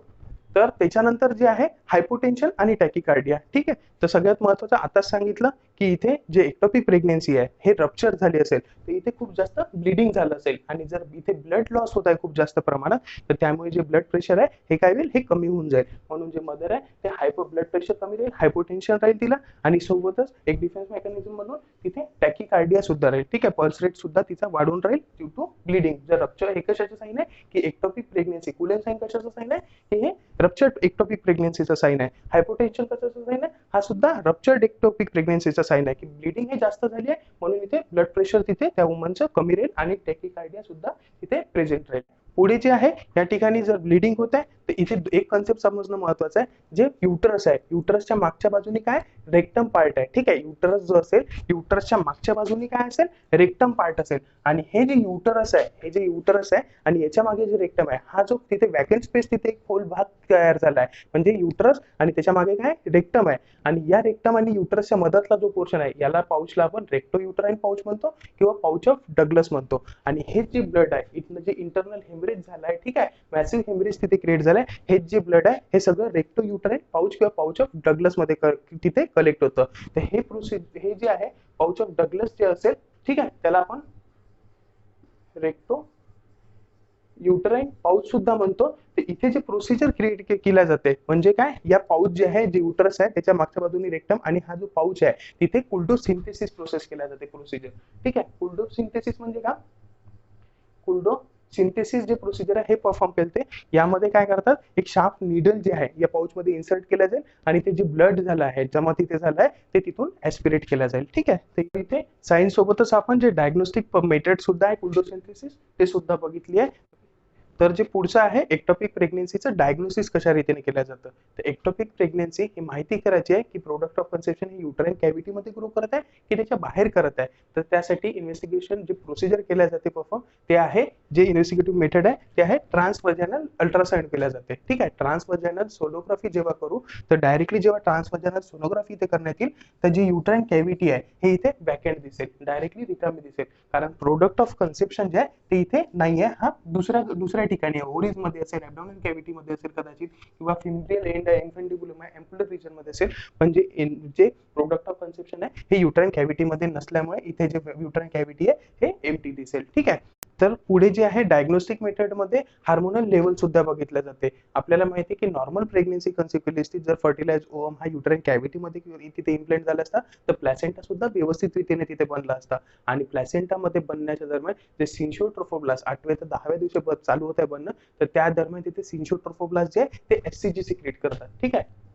[SPEAKER 1] तर त्याच्यानंतर जे आहे हायपोटेन्शन आणि टॅकिकार्डिया. ठीक आहे. तर सगळ्यात महत्वाचं आताच सांगितलं की इथे जे एक्टोपिक प्रेग्नेन्सी आहे हे रप्चर झाली असेल तर इथे खूप जास्त ब्लिडिंग झालं असेल आणि जर इथे ब्लड लॉस होत आहे खूप जास्त प्रमाणात तर त्यामुळे जे ब्लड प्रेशर आहे हे काय होईल? हे कमी होऊन जाईल. म्हणून जे मदर आहे ते ब्लड प्रेशर कमी राहील, हायपोटेन्शन राहील तिला आणि सोबतच एक डिफेन्स मेकॅनिझम म्हणून तिथे टॅकिकार्डिया सुद्धा राहील. ठीक आहे. पल्स रेट सुद्धा तिचा वाढून राहील ड्यू टू ब्लिडिंग. जर रप्चर हे कशाचं साईन आहे की एक्टोपिक प्रेग्नेन्सी. कुलेन साईन कशाचं साईन आहे? हे रप्चर्ड एक्टोपिक प्रेग्नेन्सीचा साईन आहे. हायपोटेन्शन कशाचा साईन आहे? हा सुद्धा रप्चर्ड एक्टोपिक प्रेग्नेन्सीचा साईन आहे की ब्लिडिंग हे जास्त झाली आहे म्हणून इथे ब्लड प्रेशर तिथे त्या वुमनचं कमी राहील आणि टॅकिकार्डिया सुद्धा तिथे प्रेझेंट राहील. पुढे जे आहे या ठिकाणी जर ब्लिडिंग होत आहे तर इथे एक कन्सेप्ट समजणं महत्वाचं आहे, जे युटरस आहे, युटरसच्या मागच्या बाजूने काय रेक्टम पार्ट आहे, ठीक आहे. युटरस जो असेल, युटरसच्या मागच्या बाजूने काय असेल, रेक्टम पार्ट असेल. आणि हे जे युटरस आहे, हे जे युटरस आहे आणि याच्या मागे जे रेक्टम आहे, हा जो तिथे वॅकंट स्पेस, तिथे एक खोल भाग तयार झाला आहे, म्हणजे युटरस आणि त्याच्या मागे काय रेक्टम आहे. आणि या रेक्टम आणि युटरसच्या मधातला जो पोर्शन आहे, याला पाऊचला आपण रेक्टो युटराईन पाऊच म्हणतो किंवा पाऊच ऑफ डगलस म्हणतो. आणि हे जे ब्लड आहे, इथलं जे इंटरनल हेमरेज झालाय, ठीक आहे, मॅसिव्ह हेमरेज तिथे क्रिएट झालाय, हे जे ब्लड आहे हे सगळं रेक्टो युटराईन पाऊच किंवा पाऊच ऑफ डगलस मध्ये तिथे कलेक्ट होतं. तर हे जे आहे पाऊच ऑफ डगलस जे असेल, ठीक आहे, त्याला आपण रेक्टो युटराईन पाऊच सुद्धा म्हणतो. तर इथे जे प्रोसिजर क्रिएट केल्या जाते म्हणजे काय, या पाऊच जे आहे, जे युटरस आहे त्याच्या मागच्या बाजूने रेक्टम आणि हा जो पाऊच आहे तिथे कुल्डो सिंथेसिस प्रोसेस केल्या जाते, प्रोसिजर, ठीक आहे. कुल्डो सिंथेसिस म्हणजे का, कुल्डो सिंथेसिस जे प्रोसिजर आहे हे परफॉर्म केलते. यामध्ये काय करतात, एक शार्प निडल जे आहे या पाऊच मध्ये इन्सर्ट केलं जाईल आणि ते जे ब्लड झालं आहे, जमा तिथे झालं आहे, ते तिथून ऍस्पिरेट केलं जाईल, ठीक आहे. तर इथे सायन्स सोबतच आपण जे डायग्नोस्टिक मेथड सुद्धा आहे कुल्डो सिंथेसिस, ते सुद्धा बघितली आहे. तर जे पुढचं आहे, एक्टोपिक प्रेग्नेन्सीचं डायग्नोसिस कशा रीतीने केलं जातं. तर एक्टोपिक प्रेग्नेन्सी ही माहिती करायची आहे की प्रोडक्ट ऑफ कन्सेप्शन हे युटराईन कॅव्हिटीमध्ये ग्रो करत आहे की त्याच्या बाहेर करत आहे. तर त्यासाठी इन्व्हेस्टिगेशन जे प्रोसिजर केल्या जाते परफॉर्म, ते आहे, जे इन्व्हेस्टिगेटिव्ह मेथड आहे ते आहे ट्रान्सव्हॅजिनल अल्ट्रासाउंड केल्या जाते, ठीक आहे. ट्रान्सव्हॅजिनल सोनोग्राफी जेव्हा करू, तर डायरेक्टली जेव्हा ट्रान्सव्हॅजिनल सोनोग्राफी इथे करण्यात येईल, तर जी युटराईन कॅव्हिटी आहे हे इथे वॅकंट दिसेल, डायरेक्टली रिकामी दिसेल. कारण प्रोडक्ट ऑफ कन्सेप्शन जे आहे ते इथे नाहीये, हा दुसऱ्या ठिकाणी ओव्हरीज मध्ये असेल, ॲब्डोमेन कॅव्हिटी मध्ये असेल कदाचित, किंवा फिमब्रियल एंड इन्फेंटिबुलम एम्पुलर रिजन मध्ये असेल. म्हणजे जे प्रोडक्ट ऑफ कन्सेप्शन आहे हे युटराईन कॅव्हिटी मध्ये नसल्यामुळे इथे जे युटराईन कॅव्हिटी आहे हे एम्प्टी दिसेल, ठीक आहे. तर पुढे जे आहे डायग्नोस्टिक मेथड मध्ये हार्मोनल लेवल सुद्धा बघितलं जाते. आपल्याला माहिती आहे की नॉर्मल प्रेग्नन्सी कन्सिव्ह केली असती, जर फर्टिलाइज ओव्हम हा युटराईन कॅव्हिटी मध्ये तिथे इम्प्लांट झाला असता, तर प्लॅसेंटा सुद्धा व्यवस्थित रीतीने तिथे बनला असता. आणि प्लॅसेंटा मध्ये बनण्याच्या दरम्यान जे सिन्शिओट्रोफोब्लास्ट 8व्या ते 10व्या दिवशी चालू होत आहे बनणं, तर त्या दरम्यान तिथे सिन्शिओट्रोफोब्लास्ट जे आहे ते एससीजी सिक्रेट करतात, ठीक आहे.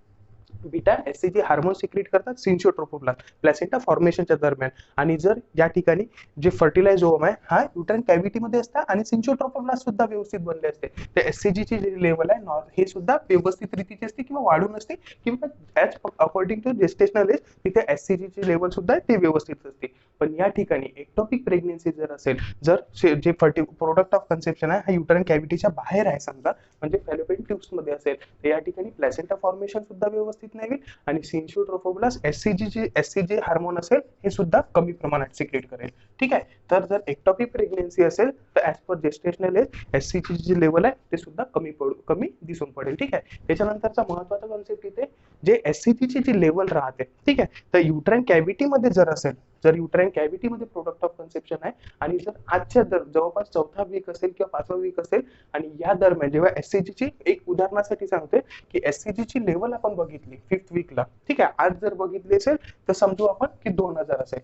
[SPEAKER 1] बीटा एससीजी हार्मोन सिक्रेट करतात सिन्शिओट्रोफोब्लास्ट प्लॅसेंटा फॉर्मेशनच्या दरम्यान. आणि जर या ठिकाणी जे फर्टिलाइज ओव्हम आहे हा युटराईन कॅव्हिटी मध्ये असतात आणि सिन्शिओट्रोफोब्लास्ट सुद्धा व्यवस्थित बनले असते. तर एससीजी ची जी लेवल आहे हे सुद्धा व्यवस्थित रीतीची असते किंवा वाढून असते, किंवा as according to gestational age तिथे एससीजी ची लेवल सुद्धा ते व्यवस्थित असते. पण या ठिकाणी एक्टोपिक प्रेग्नेन्सी जर असेल, जर जे प्रोडक्ट ऑफ कन्सेप्शन आहे हा युटराईन कॅव्हिटीच्या बाहेर आहे समजा, म्हणजे फॅलोपियन ट्यूब्स मध्ये असेल, तर या ठिकाणी प्लॅसेंटा फॉर्मेशन सुद्धा व्यवस्थित नाही होईल आणि सिन्शिओट्रोफोब्लास्ट एससीजी हार्मोन असेल हे सुद्धा कमी प्रमाणात सिक्रेट करेल, ठीक आहे. तर जर एक्टोपिक प्रेग्नेन्सी असेल तर as per gestational age HCG जी लेवल आहे ते सुद्धा कमी दिसून पडेल, ठीक आहे. त्याच्यानंतरचा महत्वाचा कॉन्सेप्ट इथे जे एससीजी ची लेवल राहते, ठीक आहे. तर युटराईन कॅव्हिटी मध्ये जर असेल, जर युटराईन कॅव्हिटी मध्ये प्रोडक्ट ऑफ कन्सेप्शन आहे आणि जर आजच्या जवळपास 4था वीक असेल किंवा 5वा वीक असेल, आणि या दरम्यान जेव्हा एससीजी ची, एक उदाहरणासाठी सांगते की एससीजी ची लेवल आपण बघितली 5th वीकला, ठीक आहे, आज जर बघितली असेल तर समजू आपण की 2000 असेल,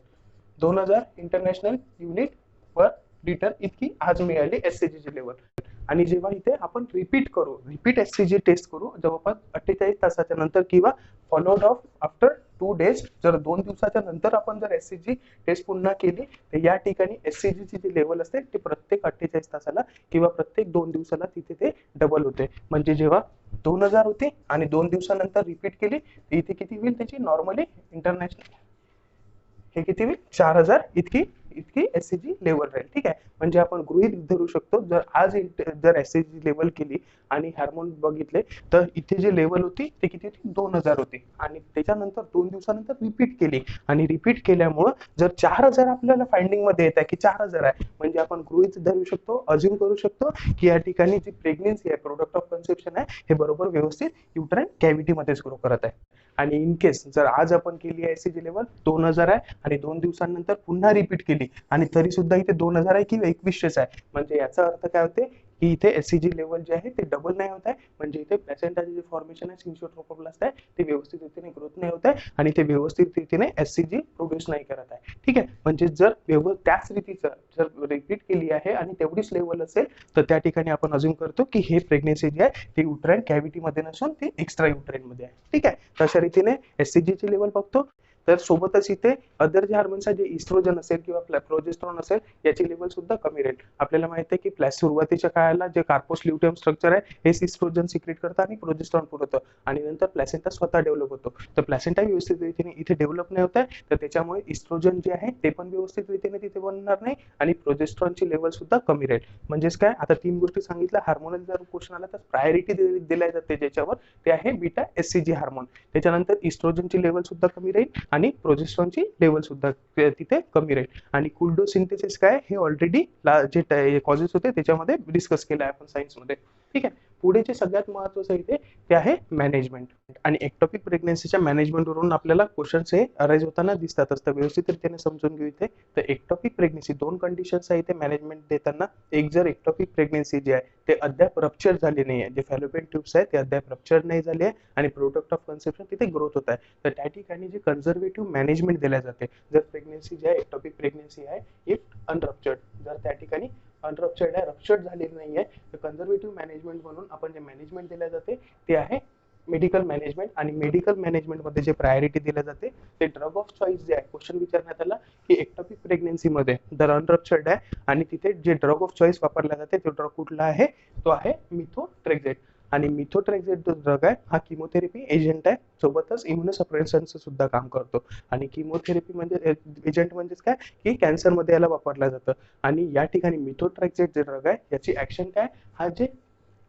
[SPEAKER 1] 2000 इंटरनॅशनल युनिट पर लिटर इतकी आज मिळाली एससीजी ची लेवल. आणि जेव्हा इथे आपण रिपीट एससीजी टेस्ट करू जवळपास 48 तासाच्या नंतर किंवा फॉलोड ऑफ आफ्टर 2 डेज, जर 2 दिवसाच्या नंतर आपण जर एससीजी टेस्ट पुन्हा केली, तर या ठिकाणी एससीजी ची जी लेवल असते ते प्रत्येक 48 तासाला किंवा प्रत्येक 2 दिवसाला तिथे ते डबल होते. म्हणजे जेव्हा 2000 होते आणि 2 दिवसानंतर रिपीट केली, तर इथे किती होईल त्याची नॉर्मली इंटरनॅशनल, हे किती होईल 4000 इतकी एससीजी लेवल राहील, ठीक आहे. म्हणजे आपण गृहीत धरू शकतो, जर आज जर एससीजी लेवल केली आणि हार्मोन बघितले, तर इथे जे लेवल होती ते किती होती 2000 होती, आणि त्याच्यानंतर 2 दिवसानंतर रिपीट केली आणि रिपीट केल्यामुळं जर 4000 आपल्याला फाइंडिंग मध्ये येत आहे की 4000 आहे, म्हणजे आपण गृहीत धरू शकतो, अज्युम करू शकतो की या ठिकाणी जी प्रेग्नेन्सी आहे, प्रोडक्ट ऑफ कन्सेप्शन आहे, हे बरोबर व्यवस्थित युटराईन कॅव्हिटी मध्येच ग्रो करत आहे. आणि इन केस जर आज आपण केली आहे एससीजी लेवल 2000 आहे आणि 2 दिवसांनंतर पुन्हा रिपीट केली आणि तरी सुद्धा इथे 2000 आहे किंवा 2100 आहे, म्हणजे याचा अर्थ काय होते की इथे एससीजी लेवल जे आहे ते डबल नाही होत आहे, म्हणजे इथे प्लॅसेंटाचे जे फॉर्मेशन आहे सिन्शिओट्रोफोब्लास्ट आहे ते व्यवस्थित रीतीने ग्रोथ नाही होत आहे आणि ते व्यवस्थित रीतीने एससीजी प्रोड्यूस नाही करत आहे, ठीक आहे. म्हणजे जर त्याच रीतीचं जर रिपीट केली आहे आणि तेवढीच लेवल असेल, तर त्या ठिकाणी आपण अज्युम करतो की हे प्रेग्नेन्सी जी आहे ती युटराईन कॅव्हिटी मध्ये नसून ती एक्स्ट्रा युटराईन मध्ये आहे, ठीक आहे. तशा रीतीने एससीजी ची लेवल बघतो. तर सोबतच इथे अदर जे हार्मोन्स आहे, जे इस्ट्रोजन असेल किंवा प्रोजेस्टेरॉन असेल, याची लेवल सुद्धा कमी राहील. आपल्याला माहिती आहे की सुरुवातीच्या काळाला जे कार्पोस ल्युटियम स्ट्रक्चर आहे हेच इस्ट्रोजन सिक्रेट करतं आणि प्रोजेस्टेरॉन पुरवतं, आणि नंतर प्लॅसेंटा स्वतः डेव्हलप होतो. तर प्लॅसेंटा व्यवस्थित रीतीने इथे डेव्हलप नाही होत आहे, तर त्याच्यामुळे इस्ट्रोजन जे आहे ते पण व्यवस्थित रीतीने तिथे बनणार नाही आणि प्रोजेस्टेरॉनची लेवल सुद्धा कमी राहील. म्हणजेच काय, आता 3 गोष्टी सांगितल्या. हार्मोनल जर क्वेश्चन आला तर प्रायोरिटी दिल्या जाते ज्याच्यावर, ते आहे बीटा एससीजी हार्मोन. त्याच्यानंतर इस्ट्रोजनची लेवल सुद्धा कमी राहील आणि प्रोजेस्टेरॉनची लेवल सुद्धा तिथे कमी राहील. आणि कुल्डो सिंथेसिस काय, हे ऑलरेडी जे कॉजेस होते त्याच्यामध्ये डिस्कस केलं आहे आपण सायन्समध्ये. ठीक आहे. पुढे जे सगळ्यात महत्त्वाचं इथे ते आहे मॅनेजमेंट. आणि एक्टोपिक प्रेग्नन्सीच्या मॅनेजमेंटवरून आपल्याला क्वेश्चन्स हे अराईज होताना दिसतातच. तर व्यवस्थित रीतीने समजून घेऊ इथे. तर एक्टोपिक प्रेग्नन्सी 2 कंडिशन्स आहे इथे मॅनेजमेंट देताना. एक, जर एक्टोपिक प्रेग्नन्सी जे आहे ते अद्याप रप्चर झाले नाही आहे, जे फॅलोपियन ट्यूब्स आहे ते अद्याप रप्चर नाही झाले आहे आणि प्रोडक्ट ऑफ कन्सेप्शन तिथे ग्रोथ होत आहे, तर त्या ठिकाणी जे कन्झर्वेटिव्ह मॅनेजमेंट दिल्या जाते. जर प्रेग्नन्सी जी आहे, एक्टोपिक प्रेग्नन्सी आहे, इट अनरप्चर्ड, जर त्या ठिकाणी अनरप्चर्ड आहे, रप्चर्ड झालेली नाही आहे, तर कन्झर्वेटिव्ह मॅनेजमेंट म्हणून आपण जे मॅनेजमेंट दिल्या जाते ते आहे मेडिकल मॅनेजमेंट. आणि मेडिकल मॅनेजमेंट मध्ये जे प्रायोरिटी दिल्या जाते ते ड्रग ऑफ चॉईस जे आहे, क्वेश्चन विचारण्यात आला की एक्टोपिक प्रेग्नन्सी मध्ये जर अनरप्चर्ड आहे आणि तिथे जे ड्रग ऑफ चॉईस वापरला जाते तो ड्रग कुठला आहे, तो आहे मिथोट्रेक्झेट. आणि मिथोट्रेक्झेट जो ड्रग आहे हा किमोथेरपी एजंट आहे, सोबतच इम्युनोसप्रेशनचं सुद्धा काम करतो. आणि किमोथेरपी म्हणजे एजंट म्हणजेच काय की कॅन्सर मध्ये याला वापरलं जातं. आणि या ठिकाणी मिथोट्रेक्झेट जे ड्रग आहे याची ऍक्शन काय, हा जे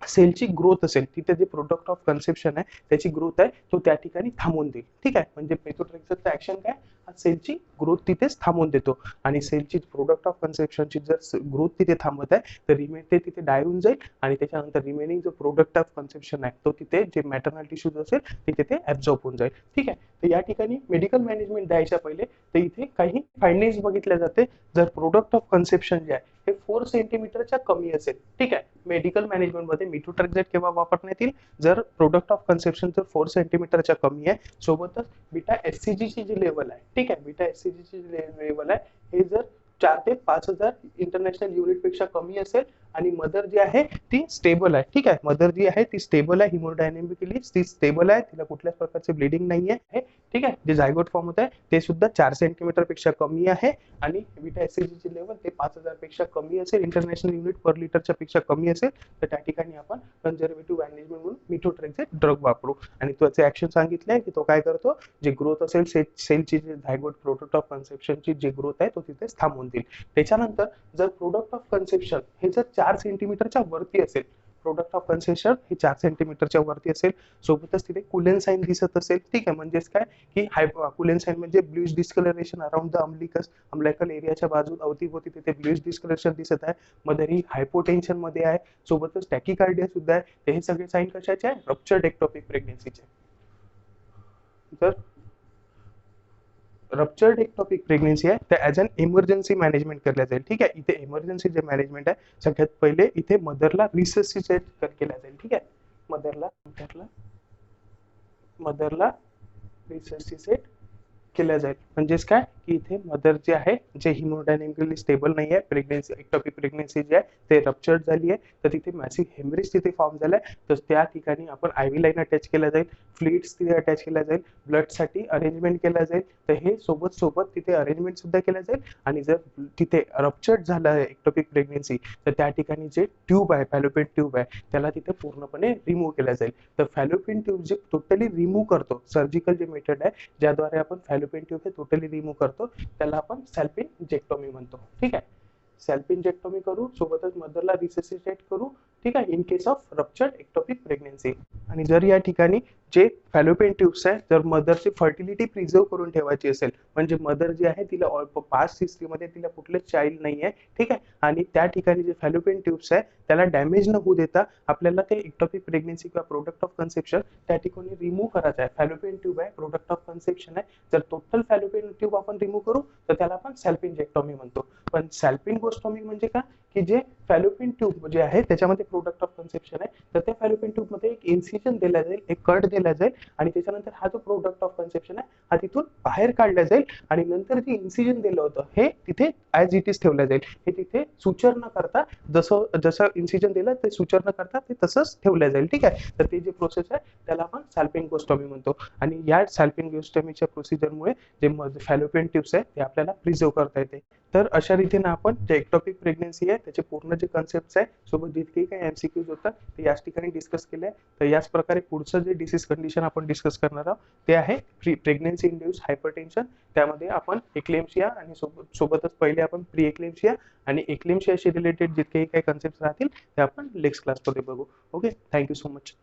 [SPEAKER 1] सेलची ग्रोथ असेल तिथे जे प्रोडक्ट ऑफ कन्सेप्शन आहे त्याची ग्रोथ आहे तो त्या ठिकाणी थांबवून देईल. ठीक आहे. म्हणजे मेथोट्रेक्झेटचं ऍक्शन काय, हा सेलची ग्रोथ तिथेच थांबवून देतो. आणि सेलची प्रोडक्ट ऑफ कन्सेप्शनची जर ग्रोथ तिथे थांबत आहे तर ते तिथे डाय होऊन जाईल आणि त्याच्यानंतर रिमेनिंग जो प्रोडक्ट ऑफ कन्सेप्शन आहे तो तिथे जे मॅटर्नल टिश्यूज असेल ते तिथे ऍब्झॉर्ब होऊन जाईल. ठीक आहे. तर या ठिकाणी मेडिकल मॅनेजमेंट द्यायच्या पहिले तर इथे काही फाइंडिंग्स बघितल्या जाते. जर प्रोडक्ट ऑफ कन्सेप्शन जे आहे हे 4 सेंटीमीटरच्या कमी असेल, ठीक आहे, मेडिकल मॅनेजमेंट मध्ये मिथोट्रेक्झेट केव्हा वापरण्यात येईल, जर प्रोडक्ट ऑफ कन्सेप्शन जर 4 सेंटीमीटरच्या कमी आहे, सोबतच बीटा एससीजी ची जी लेवल आहे, ठीक आहे, बीटा एससीजी ची लेवल आहे हे जर 4 ते 5,000 इंटरनॅशनल युनिट पेक्षा कमी असेल आणि मदर जी आहे ती स्टेबल आहे. ठीक आहे. मदर जी आहे ती स्टेबल आहे, हिमोडायनेमिकली ती स्टेबल आहे, तिला कुठल्याच प्रकारचे ब्लिडिंग नाही आहे. ठीक आहे. जे जायगोट फॉर्म होत आहे ते सुद्धा 4 सेंटीमीटर पेक्षा कमी आहे आणि बीटा एससीजी ची लेवल ते 5,000 पेक्षा कमी असेल, इंटरनॅशनल युनिट पर लिटरच्या पेक्षा कमी असेल, तर त्या ठिकाणी आपण कन्झर्वेटिव्ह मॅनेजमेंट म्हणून मिथोट्रेक्झेट ड्रग वापरू. आणि त्याचे ऍक्शन सांगितले की तो काय करतो, जे ग्रोथ असेल सेलची जे झायगोट प्रोडक्ट ऑफ कन्सेप्शनची जे ग्रोथ आहे तो तिथेच थांबवून देईल. त्याच्यानंतर जर प्रोडक्ट ऑफ कन्सेप्शन हे जर 4 सेंटीमीटरच्या वरती असेल, प्रोडक्ट ऑफ कन्सेप्शन हे 4 सेंटीमीटरच्या वरती असेल, सोबतच तिथे कुलेन साइन दिसत असेल, ठीक आहे, म्हणजेच काय की कुलेन साइन म्हणजे bluish discolouration around the umbilicus, umbilical एरियाच्या बाजू अवतीभोवती तिथे ब्लूइश डिस्कलरेशन दिसत आहे, मदर ही हायपोटेन्शन मध्ये आहे, सोबतच टॅकिकार्डिया सुद्धा आहे. तर हे सगळे साइन कशाचे आहे, रप्चर्ड एक्टोपिक प्रेग्नन्सीचे. तर रप्चर्ड एक्टोपिक प्रेग्नन्सी आहे तर ॲज अन इमर्जन्सी मॅनेजमेंट केल्या जाईल. ठीक आहे. इथे इमर्जन्सी जे मॅनेजमेंट आहे सगळ्यात पहिले इथे मदरला रिससिटेट केल्या जाईल. ठीक आहे. मदरला रिससिटेट केल्या जाईल. म्हणजेच काय की इथे मदर जे आहे जे हिमोडायनेमिकली स्टेबल नाही आहे, प्रेग्नन्सी एक्टोपिक प्रेग्नन्सी जी आहे ते रप्चर्ड झाली आहे, तर तिथे मॅसिव्ह हेमरेज तिथे फॉर्म झालाय, तर त्या ठिकाणी आपण आयव्ही लाईन अटॅच केल्या जाईल, फ्लुइड्स तिथे अटॅच केल्या जाईल, ब्लडसाठी अरेंजमेंट केल्या जाईल. तर हे सोबत तिथे अरेंजमेंट सुद्धा केल्या जाईल. आणि जर तिथे रप्चर्ड झालं आहे एक्टोपिक प्रेग्नन्सी तर त्या ठिकाणी जे ट्यूब आहे, फॅलोपियन ट्यूब आहे, त्याला तिथे पूर्णपणे रिमूव्ह केल्या जाईल. तर फॅलोपियन ट्यूब जे टोटली रिमूव्ह करतो, सर्जिकल जे मेथड आहे ज्याद्वारे आपण फॅलोपियन ट्यूब हे टोटली रिमूव्ह करतो त्याला आपण सॅल्पिनजेक्टोमी म्हणतो. ठीक आहे. सॅल्पिनजेक्टोमी करू, सोबतच मदरला रिससिटेट करू. ठीक आहे. In case of ruptured ectopic pregnancy. आणि जर या ठिकाणी जे फॅलोपियन ट्यूब्स आहे जर मदरची फर्टिलिटी प्रिझर्व करून ठेवायची असेल, म्हणजे मदर जी आहे तिला पास्ट हिस्ट्रीमध्ये तिला कुठलेच चाइल्ड नाही आहे, ठीक आहे, आणि त्या ठिकाणी जे फॅलोपियन ट्यूब्स आहे त्याला डॅमेज न होऊ देता आपल्याला ते एक्टोपिक प्रेग्नन्सी किंवा प्रोडक्ट ऑफ कन्सेप्शन त्या ठिकाणी रिमूव्ह करायचं आहे. फॅलोपियन ट्यूब आहे, प्रोडक्ट ऑफ कन्सेप्शन आहे, जर टोटल फॅलोपियन ट्यूब आपण रिमूव्ह करू तर त्याला आपण सॅल्पिनजेक्टोमी म्हणतो. पण सॅल्पिनगोस्टोमी म्हणजे काय, की जे फॅलोपियन ट्यूब जे आहे त्याच्यामध्ये प्रोडक्ट ऑफ कन्सेप्शन आहे, तर त्या फॅलोपियन ट्यूब मध्ये एक इन्सिजन दिला जाईल, एक कट दिला जाईल आणि त्याच्यानंतर हा जो प्रोडक्ट ऑफ कन्सेप्शन आहे हा तिथून बाहेर काढला जाईल आणि नंतर जे इन्सिजन दिलं होतं हे तिथे ॲज इट इज ठेवलं जाईल. हे तिथे सुचर न करता जसं जसं इन्सिजन दिलं ते सुचर न करता ते तसंच ठेवलं जाईल. ठीक आहे, तर ते जे प्रोसेस आहे त्याला आपण सॅल्पिंगोस्टॉमी म्हणतो आणि या सॅल्पिंगोस्टॉमीच्या प्रोसिजरमुळे जे फॅलोपियन ट्यूब्स आहे ते आपल्याला प्रिझर्व करता येते. तर अशा रीतीने आपण जे एक्टॉपिक प्रेग्नन्सी आहे त्याचे पूर्ण जे कन्सेप्ट आहे सोबत जितके काही एमसीक्यूज होतात ते याच ठिकाणी डिस्कस केले आहे. तर याच प्रकारे पुढचं जे डिसीज कंडिशन आपण डिस्कस करणार आहोत ते आहे प्रेग्नन्सी इंड्यूस हायपरटेन्शन. त्यामध्ये आपण एक्लेम्शिया आणि सोबतच पहिले आपण प्री एक्लेम्शिया आणि एक्लेम्शियाशी रिलेटेड जितकेही काही कन्सेप्ट राहतील ते आपण नेक्स्ट क्लासमध्ये बघू. Okay, thank you so much.